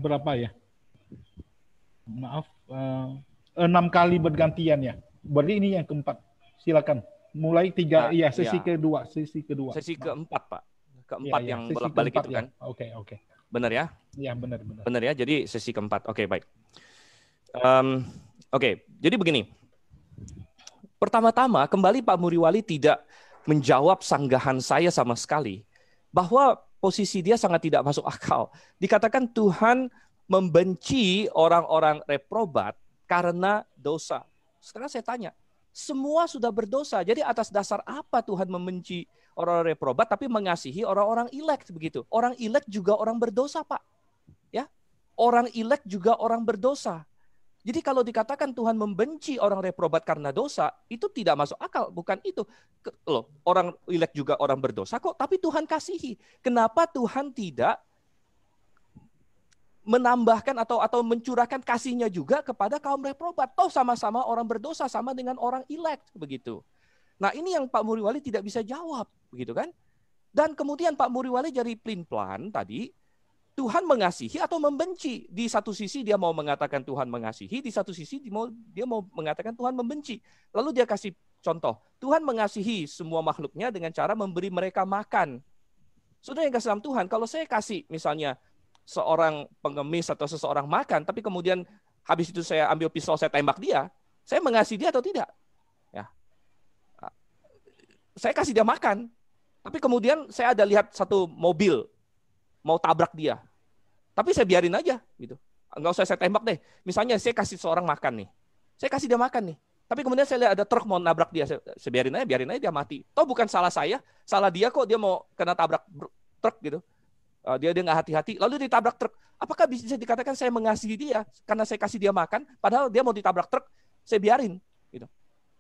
berapa ya? Maaf, 6 kali bergantian ya. Berarti ini yang keempat. Silakan. Mulai 3, sesi kedua. Sesi
keempat, Pak. Keempat yang bolak-balik itu kan.
Oke.
Benar ya?
Iya, benar.
Benar ya, jadi sesi keempat. Oke, baik. Jadi begini. Pertama-tama, kembali Pak Muriwali tidak menjawab sanggahan saya sama sekali. Bahwa posisi dia sangat tidak masuk akal. Dikatakan Tuhan membenci orang-orang reprobat karena dosa. Sekarang saya tanya, semua sudah berdosa. Jadi atas dasar apa Tuhan membenci orang-orang reprobat tapi mengasihi orang-orang elect begitu? Orang elect juga orang berdosa, Pak. Ya. Orang elect juga orang berdosa. Jadi kalau dikatakan Tuhan membenci orang reprobat karena dosa, itu tidak masuk akal, bukan itu. Loh, orang elect juga orang berdosa kok, tapi Tuhan kasihi. Kenapa Tuhan tidak menambahkan atau mencurahkan kasihnya juga kepada kaum reprobat? Toh sama-sama orang berdosa, sama dengan orang elect begitu. Nah, ini yang Pak Muriwali tidak bisa jawab, begitu kan? Dan kemudian Pak Muriwali jadi pelin-pelan tadi, Tuhan mengasihi atau membenci? Di satu sisi dia mau mengatakan Tuhan mengasihi, di satu sisi dia mau mengatakan Tuhan membenci. Lalu dia kasih contoh, Tuhan mengasihi semua makhluknya dengan cara memberi mereka makan. Saudara yang kasih dalam Tuhan, kalau saya kasih misalnya seorang pengemis atau seseorang makan, tapi kemudian habis itu saya ambil pistol, saya tembak dia, saya mengasihi dia atau tidak? Ya. Saya kasih dia makan, tapi kemudian saya ada lihat satu mobil mau tabrak dia, tapi saya biarin aja, gitu. Nggak usah saya tembak deh. Misalnya saya kasih seorang makan nih, saya kasih dia makan nih. Tapi kemudian saya lihat ada truk mau nabrak dia, saya biarin aja dia mati. Toh bukan salah saya, salah dia kok, dia mau kena tabrak truk gitu. Dia nggak hati-hati, lalu ditabrak truk. Apakah bisa dikatakan saya mengasihi dia karena saya kasih dia makan, padahal dia mau ditabrak truk, saya biarin? Gitu.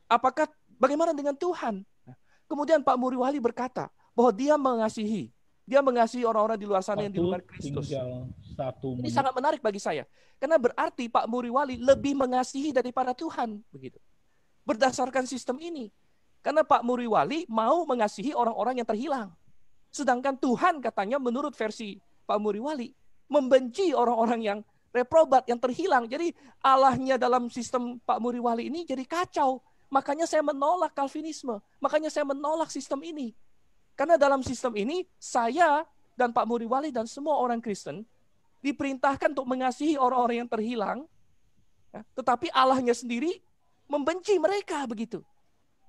Apakah bagaimana dengan Tuhan? Kemudian Pak Muriwali berkata bahwa dia mengasihi orang-orang di luar sana yang di luar Kristus. Ini sangat menarik bagi saya, karena berarti Pak Muriwali lebih mengasihi daripada Tuhan, begitu. Berdasarkan sistem ini, karena Pak Muriwali mau mengasihi orang-orang yang terhilang. Sedangkan Tuhan katanya menurut versi Pak Muriwali membenci orang-orang yang reprobat, yang terhilang. Jadi Allahnya dalam sistem Pak Muriwali ini jadi kacau. Makanya saya menolak Calvinisme. Makanya saya menolak sistem ini. Karena dalam sistem ini saya dan Pak Muriwali dan semua orang Kristen diperintahkan untuk mengasihi orang-orang yang terhilang. Tetapi Allahnya sendiri membenci mereka, begitu.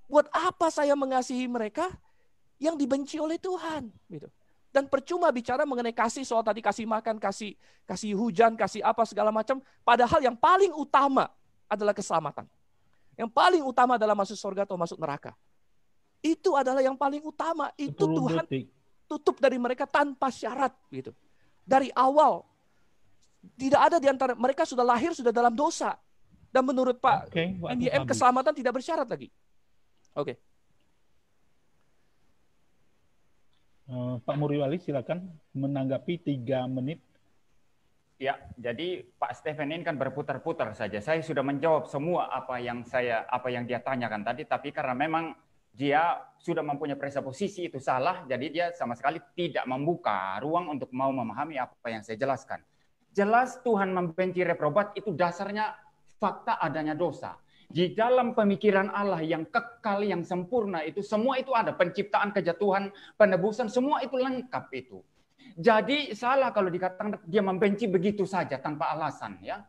Buat apa saya mengasihi mereka yang dibenci oleh Tuhan, gitu. Dan percuma bicara mengenai kasih, soal tadi kasih makan, kasih hujan, kasih apa segala macam, padahal yang paling utama adalah keselamatan. Yang paling utama adalah masuk surga atau masuk neraka. Itu adalah yang paling utama. Itu Tuhan tutup dari mereka tanpa syarat, gitu. Dari awal tidak ada di antara mereka sudah lahir sudah dalam dosa. Dan menurut Pak NYM keselamatan tidak bersyarat lagi. Oke.
Pak Muriwali silakan menanggapi 3 menit.
Ya, jadi Pak Stephen ini kan berputar-putar saja. Saya sudah menjawab semua apa yang dia tanyakan tadi, tapi karena memang dia sudah mempunyai presupposisi itu salah, jadi dia sama sekali tidak membuka ruang untuk mau memahami apa yang saya jelaskan. Jelas Tuhan membenci reprobat itu dasarnya fakta adanya dosa. Di dalam pemikiran Allah yang kekal, yang sempurna itu, semua itu ada. Penciptaan, kejatuhan, penebusan, semua itu lengkap itu. Jadi salah kalau dikatakan dia membenci begitu saja tanpa alasan. Ya,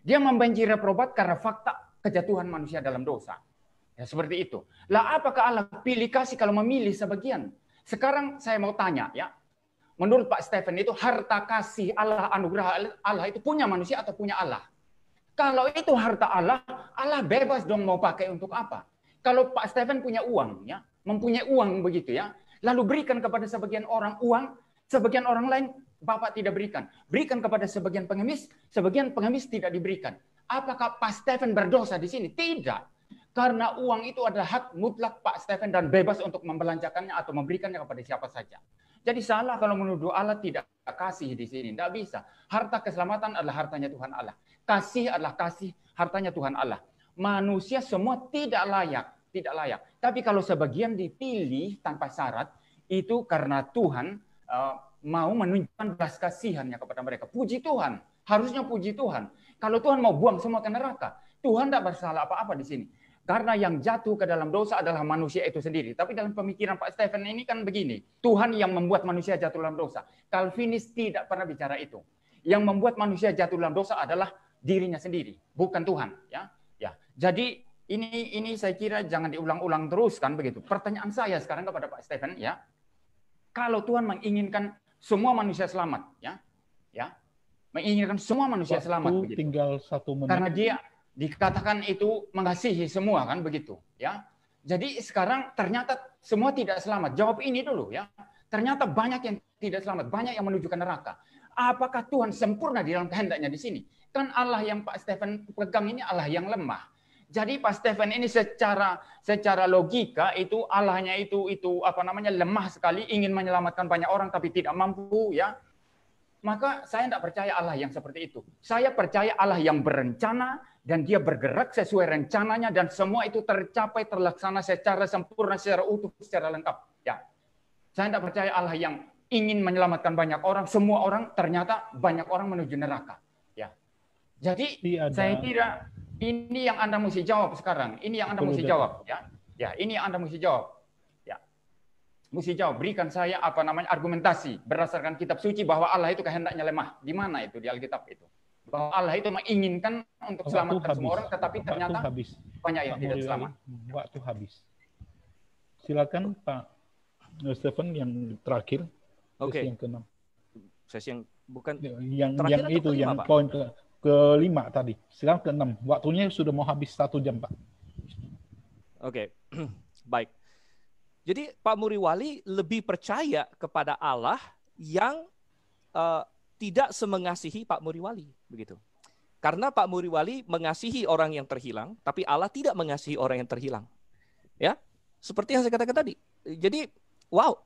dia membenci reprobat karena fakta kejatuhan manusia dalam dosa. Ya, seperti itu. Lah apakah Allah pilih kasih kalau memilih sebagian? Sekarang saya mau tanya ya. Menurut Pak Stephen itu harta kasih Allah, anugerah Allah itu punya manusia atau punya Allah? Kalau itu harta Allah, Allah bebas dong mau pakai untuk apa. Kalau Pak Stephen punya uang, ya, mempunyai uang begitu ya, lalu berikan kepada sebagian orang uang, sebagian orang lain Bapak tidak berikan. Berikan kepada sebagian pengemis tidak diberikan. Apakah Pak Stephen berdosa di sini? Tidak. Karena uang itu adalah hak mutlak Pak Stephen dan bebas untuk membelanjakannya atau memberikannya kepada siapa saja. Jadi salah kalau menuduh Allah tidak kasih di sini. Tidak bisa. Harta keselamatan adalah hartanya Tuhan Allah. Kasih adalah kasih hartanya Tuhan Allah. Manusia semua tidak layak. Tapi kalau sebagian dipilih tanpa syarat, itu karena Tuhan mau menunjukkan belas kasihannya kepada mereka. Puji Tuhan. Harusnya puji Tuhan. Kalau Tuhan mau buang semua ke neraka, Tuhan tidak bersalah apa-apa di sini. Karena yang jatuh ke dalam dosa adalah manusia itu sendiri. Tapi dalam pemikiran Pak Stephen ini kan begini. Tuhan yang membuat manusia jatuh dalam dosa. Calvinis tidak pernah bicara itu. Yang membuat manusia jatuh dalam dosa adalah dirinya sendiri, bukan Tuhan. Ya. Jadi ini saya kira jangan diulang-ulang terus kan begitu. Pertanyaan saya sekarang kepada Pak Stephen ya. Kalau Tuhan menginginkan semua manusia selamat, menginginkan semua manusia selamat begitu.
Tinggal 1 menit.
Karena dia dikatakan itu mengasihi semua kan begitu ya. Jadi sekarang ternyata semua tidak selamat. Jawab ini dulu ya. Ternyata banyak yang tidak selamat, banyak yang menuju ke neraka. Apakah Tuhan sempurna di dalam kehendaknya di sini? Kan Allah yang Pak Stephen pegang ini Allah yang lemah. Jadi Pak Stephen ini secara logika itu Allahnya itu lemah sekali, ingin menyelamatkan banyak orang tapi tidak mampu ya. Maka saya tidak percaya Allah yang seperti itu. Saya percaya Allah yang berencana dan dia bergerak sesuai rencananya dan semua itu tercapai, terlaksana secara sempurna, secara utuh, secara lengkap. Ya, saya tidak percaya Allah yang ingin menyelamatkan banyak orang, semua orang ternyata banyak orang menuju neraka. Ya, jadi saya kira ini yang Anda mesti jawab sekarang. Ini yang Anda mesti jawab. Ya, ini yang Anda mesti jawab. Mesti jawab, berikan saya argumentasi berdasarkan kitab suci bahwa Allah itu kehendaknya lemah. Di mana itu di Alkitab itu? Bahwa Allah itu menginginkan untuk selamatkan semua orang, tetapi ternyata banyak yang tidak selamat.
Waktu habis. Silakan Pak Stephen yang terakhir.
Oke.
Yang ke-6.
Sesi yang bukan
yang itu yang poin ke-5 tadi. Silakan ke-6. Waktunya sudah mau habis 1 jam, Pak.
Oke. Baik. Jadi Pak Muriwali lebih percaya kepada Allah yang tidak semengasihi Pak Muriwali, begitu. Karena Pak Muriwali mengasihi orang yang terhilang, tapi Allah tidak mengasihi orang yang terhilang. Ya, seperti yang saya katakan tadi. Jadi, wow,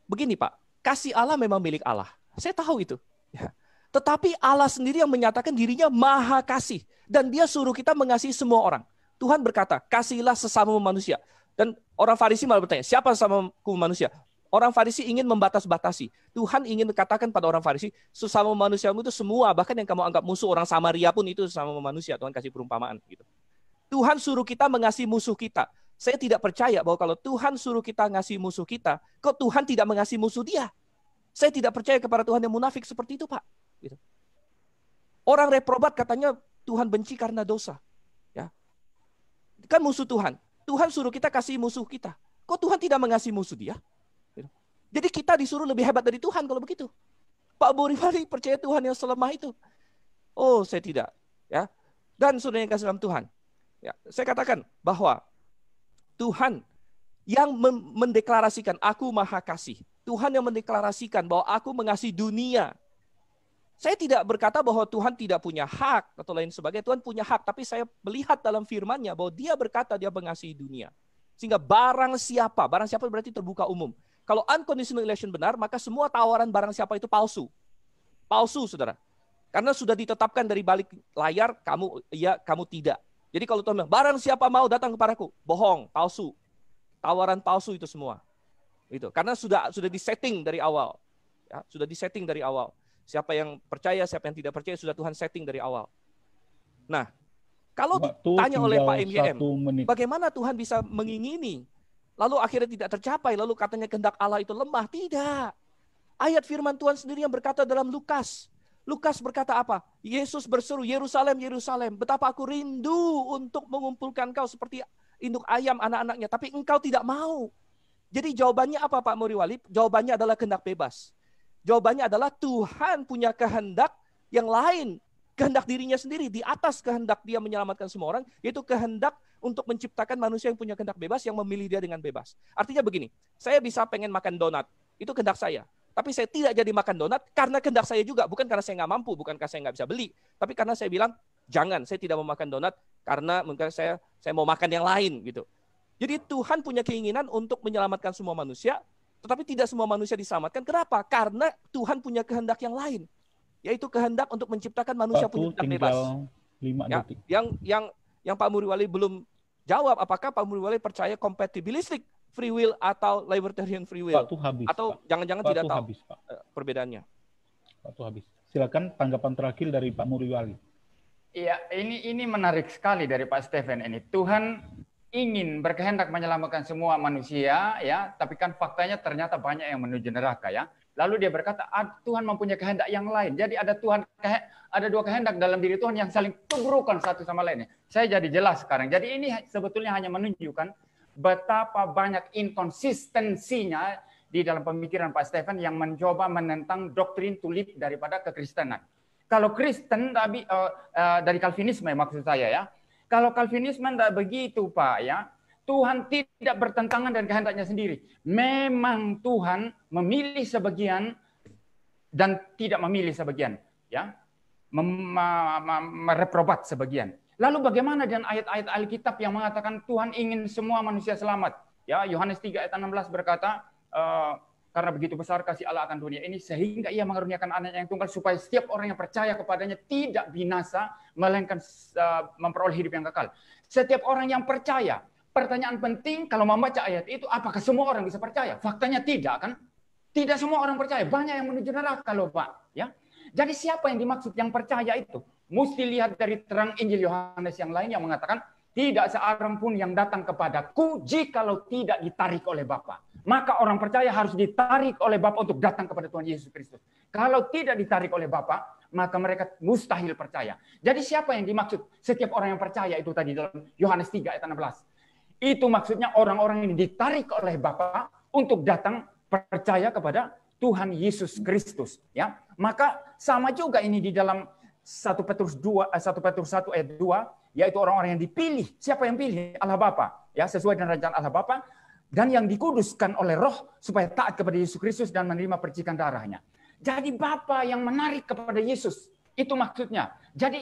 begini Pak, kasih Allah memang milik Allah. Saya tahu itu. Ya. Tetapi Allah sendiri yang menyatakan dirinya maha kasih. Dan dia suruh kita mengasihi semua orang. Tuhan berkata, kasihilah sesama manusia. Dan orang Farisi malah bertanya, siapa sesamaku manusia? Orang Farisi ingin membatas-batasi. Tuhan ingin katakan pada orang Farisi, sesama manusiamu itu semua, bahkan yang kamu anggap musuh, orang Samaria pun itu sesama manusia. Tuhan kasih perumpamaan. Gitu. Tuhan suruh kita mengasihi musuh kita. Saya tidak percaya bahwa kalau Tuhan suruh kita ngasihi musuh kita, kok Tuhan tidak mengasihi musuh dia? Saya tidak percaya kepada Tuhan yang munafik seperti itu, Pak. Gitu. Orang reprobat katanya Tuhan benci karena dosa. Ya. Kan musuh Tuhan. Tuhan suruh kita kasih musuh kita. Kok Tuhan tidak mengasihi musuh dia? Jadi kita disuruh lebih hebat dari Tuhan kalau begitu. Pak Muriwali percaya Tuhan yang selemah itu. Oh, saya tidak. Ya. Dan saudara yang kasih dalam Tuhan. Ya, saya katakan bahwa Tuhan yang mendeklarasikan aku maha kasih. Tuhan yang mendeklarasikan bahwa aku mengasihi dunia. Saya tidak berkata bahwa Tuhan tidak punya hak atau lain sebagainya. Tuhan punya hak, tapi saya melihat dalam firman-Nya bahwa dia berkata dia mengasihi dunia. Sehingga barang siapa berarti terbuka umum. Kalau unconditional election benar, maka semua tawaran barang siapa itu palsu. Palsu, saudara. Karena sudah ditetapkan dari balik layar, kamu iya, kamu tidak. Jadi kalau Tuhan bilang, barang siapa mau datang kepadaku, bohong, palsu. Tawaran palsu itu semua. Itu. Karena sudah disetting dari awal. Ya, sudah disetting dari awal. Siapa yang percaya, siapa yang tidak percaya, sudah Tuhan setting dari awal. Nah, kalau ditanya oleh Pak MYM, bagaimana Tuhan bisa mengingini? Lalu akhirnya tidak tercapai, lalu katanya kehendak Allah itu lemah. Tidak. Ayat firman Tuhan sendiri yang berkata dalam Lukas. Lukas berkata apa? Yesus berseru, Yerusalem, Yerusalem, betapa aku rindu untuk mengumpulkan kau seperti induk ayam anak-anaknya, tapi engkau tidak mau. Jadi jawabannya apa Pak Muriwali? Jawabannya adalah kehendak bebas. Jawabannya adalah Tuhan punya kehendak yang lain. Kehendak dirinya sendiri di atas kehendak dia menyelamatkan semua orang, yaitu kehendak untuk menciptakan manusia yang punya kehendak bebas, yang memilih dia dengan bebas. Artinya begini, saya bisa pengen makan donat, itu kehendak saya. Tapi saya tidak jadi makan donat karena kehendak saya juga, bukan karena saya nggak mampu, bukan karena saya nggak bisa beli, tapi karena saya bilang, jangan, saya tidak mau makan donat karena mungkin saya mau makan yang lain gitu. Jadi Tuhan punya keinginan untuk menyelamatkan semua manusia, tetapi tidak semua manusia diselamatkan. Kenapa? Karena Tuhan punya kehendak yang lain. Yaitu kehendak untuk menciptakan manusia punya kehendak bebas.
5
ya,
detik.
Yang Pak Muriwali belum jawab, apakah Pak Muriwali percaya compatibilistic free will atau libertarian free will?
Waktu habis,
atau jangan-jangan tidak tahu
habis, Pak.
Perbedaannya.
Waktu habis. Silakan tanggapan terakhir dari Pak Muriwali.
Iya, ini menarik sekali dari Pak Stephen ini. Tuhan ingin berkehendak menyelamatkan semua manusia, ya, tapi kan faktanya ternyata banyak yang menuju neraka, ya. Lalu dia berkata, Tuhan mempunyai kehendak yang lain. Jadi ada dua kehendak dalam diri Tuhan yang saling tugrukan satu sama lainnya. Saya jadi jelas sekarang. Jadi ini sebetulnya hanya menunjukkan betapa banyak inkonsistensinya di dalam pemikiran Pak Stephen yang mencoba menentang doktrin tulip daripada kekristenan. Kalau Kristen dari Calvinisme maksud saya, ya. Kalau Calvinisme tidak begitu, Pak, ya. Tuhan tidak bertentangan dengan kehendaknya sendiri. Memang Tuhan memilih sebagian dan tidak memilih sebagian, ya, mereprobat sebagian. Lalu bagaimana dengan ayat-ayat Alkitab yang mengatakan Tuhan ingin semua manusia selamat? Ya, Yohanes 3 ayat 16 berkata, karena begitu besar kasih Allah akan dunia ini sehingga Ia mengaruniakan Anaknya yang tunggal supaya setiap orang yang percaya kepadanya tidak binasa melainkan memperoleh hidup yang kekal. Setiap orang yang percaya. Pertanyaan penting kalau membaca ayat itu, apakah semua orang bisa percaya? Faktanya tidak, kan? Tidak semua orang percaya. Banyak yang menuju neraka loh, Pak. Ya. Jadi siapa yang dimaksud yang percaya itu? Mesti lihat dari terang Injil Yohanes yang lain yang mengatakan, tidak seorang pun yang datang kepadaku jikalau tidak ditarik oleh Bapa. Maka orang percaya harus ditarik oleh Bapa untuk datang kepada Tuhan Yesus Kristus. Kalau tidak ditarik oleh Bapa, maka mereka mustahil percaya. Jadi siapa yang dimaksud? Setiap orang yang percaya itu tadi dalam Yohanes 3 ayat 16. Itu maksudnya orang-orang yang ditarik oleh Bapa untuk datang percaya kepada Tuhan Yesus Kristus, ya. Maka sama juga ini di dalam 1 Petrus 1 ayat 2 yaitu orang-orang yang dipilih. Siapa yang pilih? Allah Bapa, ya, sesuai dengan rencana Allah Bapa, dan yang dikuduskan oleh Roh supaya taat kepada Yesus Kristus dan menerima percikan darahnya. Jadi Bapa yang menarik kepada Yesus, itu maksudnya. Jadi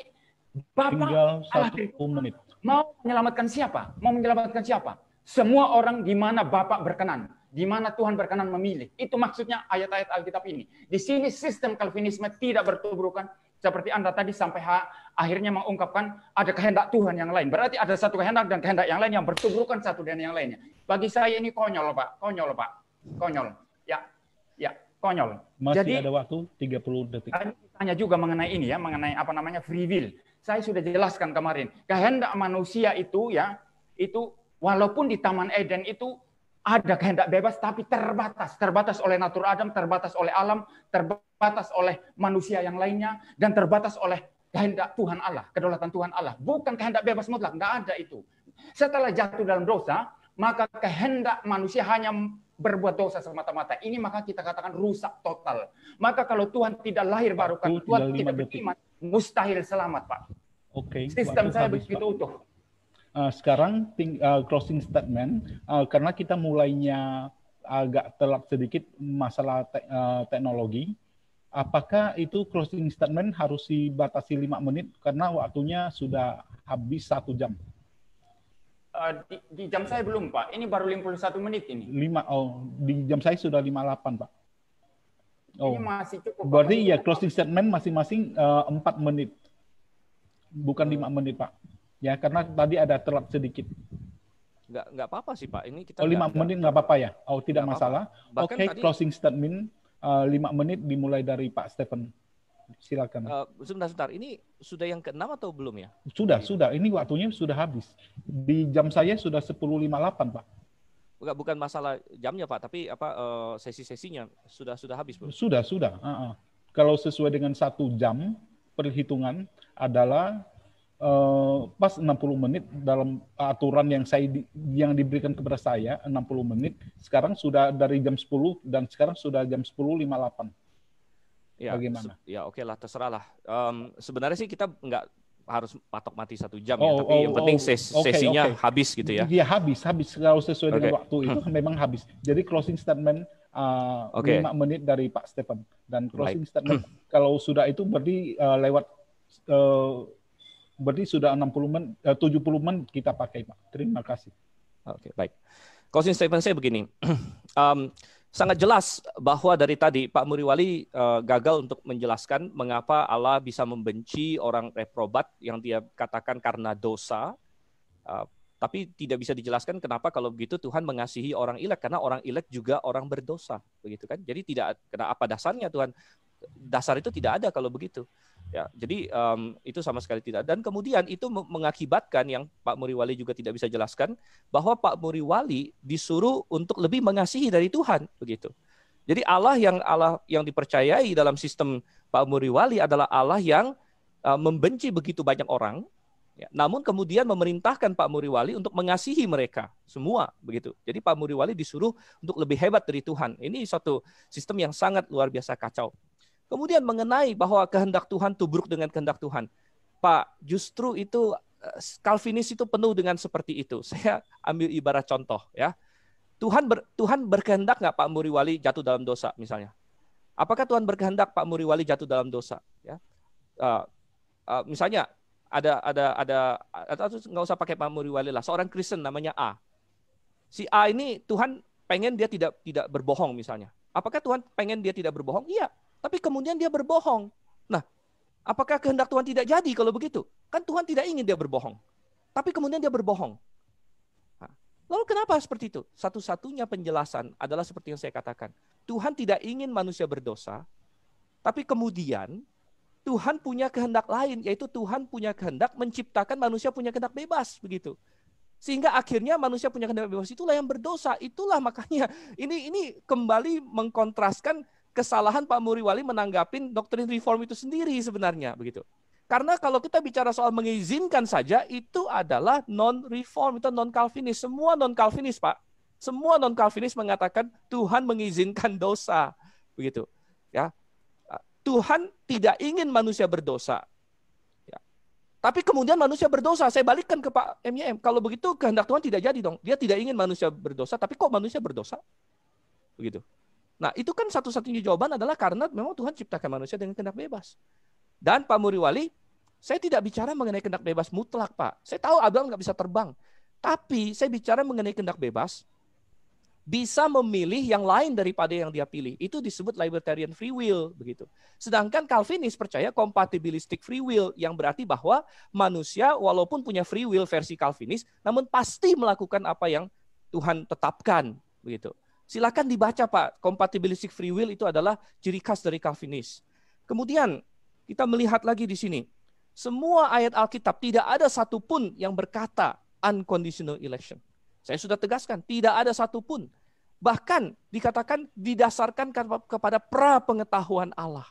Bapa
Tinggal
Allah
1 menit.
mau menyelamatkan siapa? Mau menyelamatkan siapa? Semua orang di mana Bapa berkenan, di mana Tuhan berkenan memilih. Itu maksudnya ayat-ayat Alkitab ini. Di sini sistem Calvinisme tidak bertubrukan seperti Anda tadi sampai akhirnya mengungkapkan ada kehendak Tuhan yang lain. Berarti ada satu kehendak dan kehendak yang lain yang bertubrukan satu dengan yang lainnya. Bagi saya ini konyol, Pak. Konyol, Pak. Konyol. Ya, konyol.
Masih
Jadi,
ada waktu 30 detik.
tanya juga mengenai ini ya, mengenai apa namanya free will. Saya sudah jelaskan kemarin. Kehendak manusia itu ya, itu walaupun di Taman Eden itu ada kehendak bebas, tapi terbatas. Terbatas oleh natur Adam, terbatas oleh alam, terbatas oleh manusia yang lainnya, dan terbatas oleh kehendak Tuhan Allah, kedaulatan Tuhan Allah. Bukan kehendak bebas mutlak, nggak ada itu. Setelah jatuh dalam dosa, maka kehendak manusia hanya berbuat dosa semata-mata. Ini maka kita katakan rusak total. Maka kalau Tuhan tidak lahir baru kan, Tuhan tidak beriman, mustahil selamat, Pak.
Oke.
Sistem saya
Habis,
begitu
Pak.
utuh.
Sekarang closing statement, karena kita mulainya agak telat sedikit masalah teknologi. Apakah itu closing statement harus dibatasi 5 menit karena waktunya sudah habis 1 jam?
Di jam saya belum, Pak. Ini baru 51 menit ini.
Di jam saya sudah 58, Pak.
Ini masih cukup.
Berarti ya closing statement masing-masing 4 menit. Bukan 5 menit, Pak. Ya, karena tadi ada telat sedikit.
Nggak apa-apa sih, Pak. Ini kita
5 menit nggak apa-apa ya? Tidak masalah.
Bahkan
Oke,
tadi,
closing statement 5 menit dimulai dari Pak Stephen. Silakan.
Sebentar. Ini sudah yang ke-6 atau belum ya?
Sudah. Ini waktunya sudah habis. Di jam saya sudah 10.58, Pak.
Bukan masalah jamnya, Pak, tapi sesi-sesinya sudah habis, Bro.
Sudah. Kalau sesuai dengan 1 jam perhitungan adalah pas 60 menit dalam aturan yang diberikan kepada saya 60 menit. Sekarang sudah dari jam 10 dan sekarang sudah jam 10.58.
Ya,
bagaimana?
Ya oke lah, terserah lah. Sebenarnya sih kita nggak harus patok mati 1 jam ya, tapi yang penting sesinya habis gitu ya.
Iya habis. Kalau sesuai dengan waktu itu memang habis. Jadi closing statement 5 menit dari Pak Stephen dan closing statement kalau sudah itu berarti lewat berarti sudah 70 menit kita pakai, Pak. Terima kasih.
Oke, baik. Closing statement saya begini. Sangat jelas bahwa dari tadi Pak Muriwali gagal untuk menjelaskan mengapa Allah bisa membenci orang reprobat yang dia katakan karena dosa. Tapi tidak bisa dijelaskan kenapa kalau begitu Tuhan mengasihi orang elek, karena orang elek juga orang berdosa, begitu kan? Jadi tidak, apa dasarnya Tuhan? Dasar itu tidak ada kalau begitu. Ya, jadi itu sama sekali tidak. Dan kemudian itu mengakibatkan yang Pak Muriwali juga tidak bisa jelaskan bahwa Pak Muriwali disuruh untuk lebih mengasihi dari Tuhan, begitu. Jadi Allah yang dipercayai dalam sistem Pak Muriwali adalah Allah yang membenci begitu banyak orang, ya, namun kemudian memerintahkan Pak Muriwali untuk mengasihi mereka semua, begitu. Jadi Pak Muriwali disuruh untuk lebih hebat dari Tuhan. Ini suatu sistem yang sangat luar biasa kacau. Kemudian mengenai bahwa kehendak Tuhan tubruk dengan kehendak Tuhan. Pak, justru itu Calvinis itu penuh dengan seperti itu. Saya ambil ibarat contoh ya. Tuhan berkehendak nggak Pak Muriwali jatuh dalam dosa misalnya? Apakah Tuhan berkehendak Pak Muriwali jatuh dalam dosa? Ya. Misalnya ada nggak usah pakai Pak Muriwali lah. Seorang Kristen namanya A. Si A ini Tuhan pengen dia tidak berbohong misalnya. Apakah Tuhan pengen dia tidak berbohong? Iya. Tapi kemudian dia berbohong. Nah, apakah kehendak Tuhan tidak jadi kalau begitu? Kan Tuhan tidak ingin dia berbohong. Tapi kemudian dia berbohong. Nah, lalu kenapa seperti itu? Satu-satunya penjelasan adalah seperti yang saya katakan. Tuhan tidak ingin manusia berdosa, tapi kemudian Tuhan punya kehendak lain, yaitu Tuhan punya kehendak menciptakan manusia punya kehendak bebas, begitu. Sehingga akhirnya manusia punya kehendak bebas itulah yang berdosa. Itulah makanya ini kembali mengkontraskan kesalahan Pak Muriwali menanggapin doktrin reform itu sendiri sebenarnya, begitu. Karena kalau kita bicara soal mengizinkan saja, itu adalah non-reform, itu non-Calvinis. Semua non-Calvinis, Pak. Semua non-Calvinis mengatakan Tuhan mengizinkan dosa, begitu. Ya, Tuhan tidak ingin manusia berdosa. Ya. Tapi kemudian manusia berdosa. Saya balikkan ke Pak MYM. Kalau begitu kehendak Tuhan tidak jadi dong. Dia tidak ingin manusia berdosa, tapi kok manusia berdosa? Begitu. Nah, itu kan satu-satunya jawaban adalah karena memang Tuhan ciptakan manusia dengan kehendak bebas. Dan Pak Muriwali, saya tidak bicara mengenai kehendak bebas mutlak, Pak. Saya tahu Abraham nggak bisa terbang. Tapi saya bicara mengenai kehendak bebas, bisa memilih yang lain daripada yang dia pilih. Itu disebut libertarian free will, begitu. Sedangkan Calvinis percaya compatibilistic free will, yang berarti bahwa manusia walaupun punya free will versi Calvinis, namun pasti melakukan apa yang Tuhan tetapkan, begitu. Silakan dibaca, Pak. Compatibilistic free will itu adalah ciri khas dari Calvinis. Kemudian kita melihat lagi di sini. Semua ayat Alkitab tidak ada satupun yang berkata unconditional election. Saya sudah tegaskan, tidak ada satupun. Bahkan dikatakan didasarkan kepada pra-pengetahuan Allah.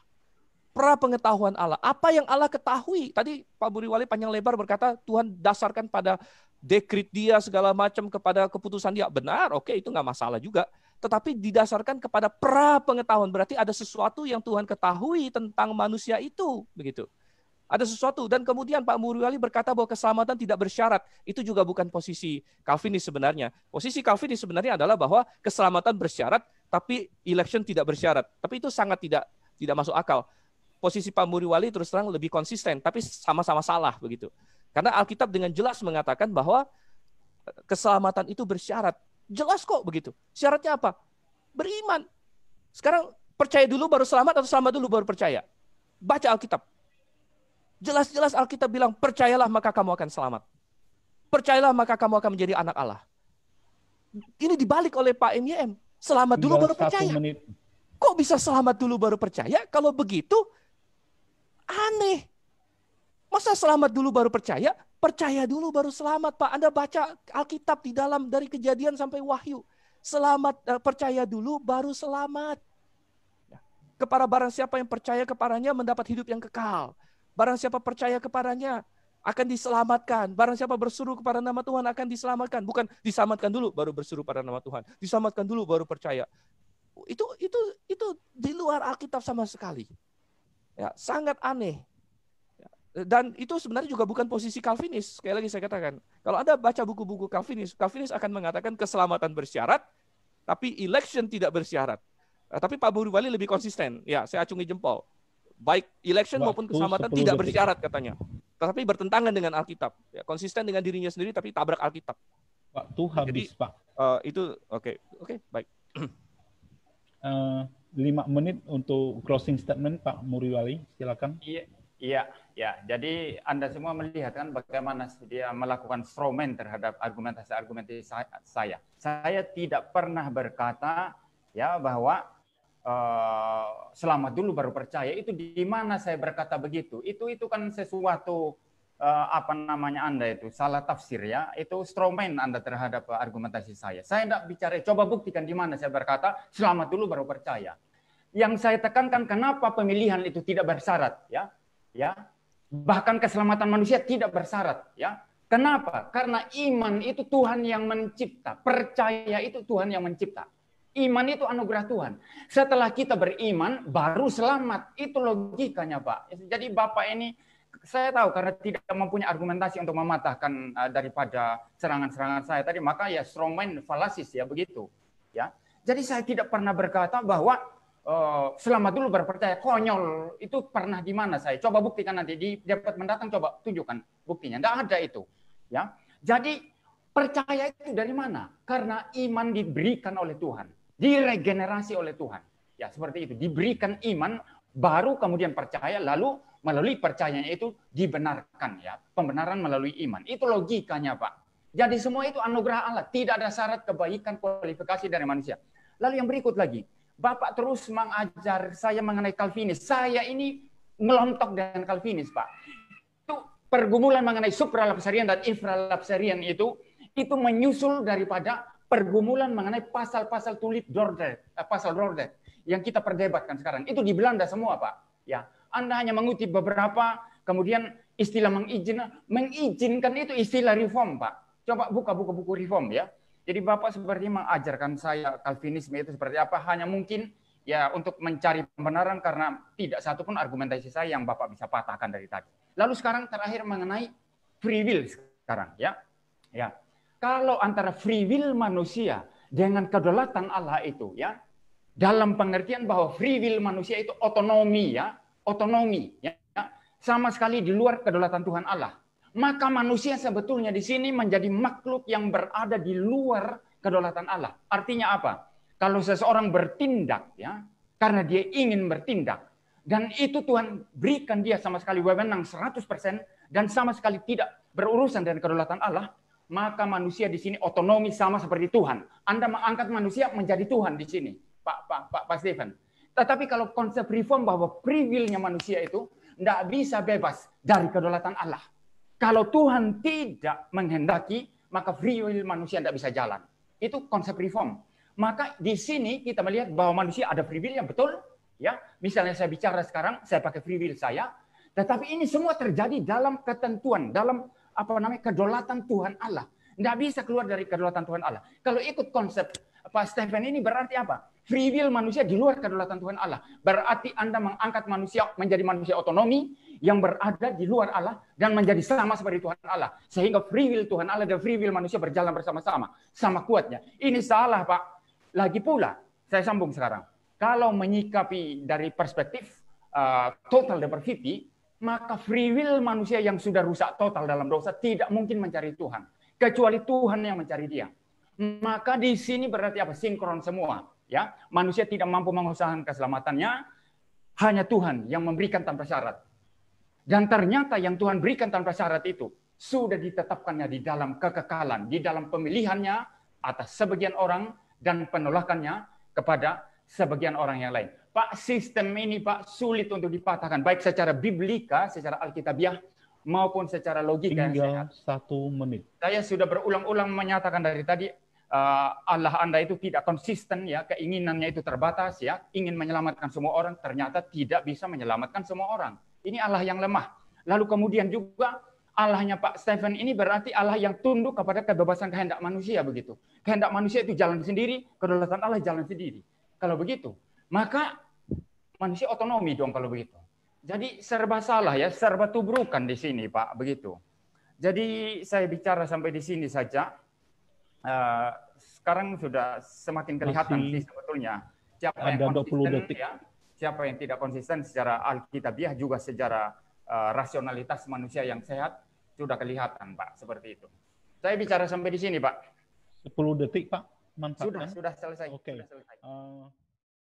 Pra-pengetahuan Allah. Apa yang Allah ketahui? Tadi Pak Muriwali panjang lebar berkata Tuhan dasarkan pada dekrit dia segala macam, kepada keputusan dia. Benar, oke, itu nggak masalah juga. Tetapi didasarkan kepada pra-pengetahuan. Berarti ada sesuatu yang Tuhan ketahui tentang manusia itu. Begitu. Ada sesuatu. Dan kemudian Pak Muriwali berkata bahwa keselamatan tidak bersyarat. Itu juga bukan posisi Calvinis sebenarnya. Posisi Calvinis sebenarnya adalah bahwa keselamatan bersyarat, tapi election tidak bersyarat. Tapi itu sangat tidak masuk akal. Posisi Pak Muriwali terus terang lebih konsisten, tapi sama-sama salah begitu. Karena Alkitab dengan jelas mengatakan bahwa keselamatan itu bersyarat. Jelas kok begitu. Syaratnya apa? Beriman. Sekarang percaya dulu baru selamat atau selamat dulu baru percaya? Baca Alkitab. Jelas-jelas Alkitab bilang, percayalah maka kamu akan selamat. Percayalah maka kamu akan menjadi anak Allah. Ini dibalik oleh Pak MYM. Selamat dulu baru percaya. Kok bisa selamat dulu baru percaya? Kalau begitu, aneh. Masa selamat dulu baru percaya? Percaya dulu baru selamat, Pak. Anda baca Alkitab di dalam dari Kejadian sampai Wahyu. Percaya dulu baru selamat. Kepada barang siapa yang percaya kepadanya mendapat hidup yang kekal. Barang siapa percaya kepadanya akan diselamatkan. Barang siapa berseru kepada nama Tuhan akan diselamatkan. Bukan diselamatkan dulu baru berseru pada nama Tuhan. Diselamatkan dulu baru percaya. Itu di luar Alkitab sama sekali. Ya, sangat aneh. Dan itu sebenarnya juga bukan posisi Calvinis. Sekali lagi saya katakan, kalau Anda baca buku-buku Calvinis, Calvinis akan mengatakan keselamatan bersyarat, tapi election tidak bersyarat. Tapi Pak Muriwali lebih konsisten. Ya, saya acungi jempol. Baik election maupun keselamatan tidak bersyarat katanya. Tetapi bertentangan dengan Alkitab. Ya, konsisten dengan dirinya sendiri tapi tabrak Alkitab.
Pak, itu habis,
jadi,
Pak.
Itu oke, baik.
5 menit untuk closing statement, Pak Muriwali, silakan.
Iya. Jadi Anda semua melihat kan bagaimana dia melakukan strawman terhadap argumentasi saya. Saya tidak pernah berkata ya bahwa selamat dulu baru percaya. Itu di mana saya berkata begitu? Itu kan sesuatu Anda itu salah tafsir ya. Itu strawman Anda terhadap argumentasi saya. Saya tidak bicara. Coba buktikan di mana saya berkata selamat dulu baru percaya. Yang saya tekankan kenapa pemilihan itu tidak bersyarat ya. Bahkan keselamatan manusia tidak bersyarat ya. Kenapa? Karena iman itu Tuhan yang mencipta. Percaya itu Tuhan yang mencipta. Iman itu anugerah Tuhan. Setelah kita beriman, baru selamat. Itu logikanya, Pak. Jadi Bapak ini, saya tahu karena tidak mempunyai argumentasi untuk mematahkan daripada serangan-serangan saya tadi, maka ya strongman fallacies ya begitu. Ya. Jadi saya tidak pernah berkata bahwa selamat dulu berpercaya. Konyol. Itu pernah di mana saya? Coba buktikan nanti. Di debat mendatang coba tunjukkan buktinya. Tidak ada itu. Ya. Jadi percaya itu dari mana? Karena iman diberikan oleh Tuhan. Diregenerasi oleh Tuhan. Ya, seperti itu. Diberikan iman, baru kemudian percaya, lalu melalui percayanya itu dibenarkan. Ya, pembenaran melalui iman. Itu logikanya, Pak. Jadi semua itu anugerah Allah. Tidak ada syarat kebaikan kualifikasi dari manusia. Lalu yang berikut lagi. Bapak terus mengajar saya mengenai Calvinis. Saya ini melontok dengan Calvinis, Pak. Itu pergumulan mengenai supralapsarian dan infralapsarian itu menyusul daripada pergumulan mengenai pasal-pasal tulip Dordrecht, pasal Dordrecht yang kita perdebatkan sekarang. Itu di Belanda semua, Pak. Ya, Anda hanya mengutip beberapa, kemudian istilah mengizinkan itu istilah reform, Pak. Coba buka buku-buku reform ya. Jadi Bapak seperti mengajarkan saya Calvinisme itu seperti apa, hanya mungkin ya untuk mencari pembenaran karena tidak satu pun argumentasi saya yang Bapak bisa patahkan dari tadi. Lalu sekarang terakhir mengenai free will sekarang ya. Ya. Kalau antara free will manusia dengan kedaulatan Allah itu ya, dalam pengertian bahwa free will manusia itu otonomi ya, otonomi ya, sama sekali di luar kedaulatan Tuhan Allah. Maka manusia sebetulnya di sini menjadi makhluk yang berada di luar kedaulatan Allah. Artinya apa? Kalau seseorang bertindak ya, karena dia ingin bertindak dan itu Tuhan berikan dia sama sekali wewenang 100% dan sama sekali tidak berurusan dengan kedaulatan Allah, maka manusia di sini otonomi sama seperti Tuhan. Anda mengangkat manusia menjadi Tuhan di sini, Pak Stephen. Tetapi kalau konsep reform bahwa free will-nya manusia itu tidak bisa bebas dari kedaulatan Allah. Kalau Tuhan tidak menghendaki, maka free will manusia tidak bisa jalan. Itu konsep reform. Maka di sini kita melihat bahwa manusia ada free will yang betul. Ya, misalnya saya bicara sekarang, saya pakai free will saya. Tetapi ini semua terjadi dalam ketentuan, dalam kedaulatan Tuhan Allah. Tidak bisa keluar dari kedaulatan Tuhan Allah. Kalau ikut konsep Pak Stephen ini berarti apa? Free will manusia di luar kedaulatan Tuhan Allah. Berarti Anda mengangkat manusia menjadi manusia otonomi yang berada di luar Allah dan menjadi sama seperti Tuhan Allah. Sehingga free will Tuhan Allah dan free will manusia berjalan bersama-sama. Sama kuatnya. Ini salah, Pak. Lagi pula, saya sambung sekarang. Kalau menyikapi dari perspektif total diversity, maka free will manusia yang sudah rusak total dalam dosa tidak mungkin mencari Tuhan. Kecuali Tuhan yang mencari dia. Maka di sini berarti apa? Sinkron semua. Ya, manusia tidak mampu mengusahakan keselamatannya, hanya Tuhan yang memberikan tanpa syarat. Dan ternyata yang Tuhan berikan tanpa syarat itu sudah ditetapkannya di dalam kekekalan, di dalam pemilihannya atas sebagian orang dan penolakannya kepada sebagian orang yang lain. Pak, sistem ini Pak sulit untuk dipatahkan, baik secara biblika, secara alkitabiah, maupun secara logika yang sehat.
1 menit.
Saya sudah berulang-ulang menyatakan dari tadi, Allah Anda itu tidak konsisten ya, keinginannya itu terbatas ya, ingin menyelamatkan semua orang, ternyata tidak bisa menyelamatkan semua orang. Ini Allah yang lemah. Lalu kemudian juga Allahnya Pak Stephen ini berarti Allah yang tunduk kepada kebebasan kehendak manusia begitu. Kehendak manusia itu jalan sendiri, kedaulatan Allah jalan sendiri. Kalau begitu, maka manusia otonomi dong kalau begitu. Jadi serba salah ya, serba tubrukan di sini Pak, begitu. Jadi saya bicara sampai di sini saja. Sekarang sudah semakin kelihatan sih sebetulnya siapa yang konsisten ya, siapa yang tidak konsisten secara alkitabiah juga secara rasionalitas manusia yang sehat sudah kelihatan Pak, seperti itu. Saya bicara sampai di sini Pak.
10 detik Pak, manfaatkan.
Sudah selesai.
Oke.
Sudah selesai.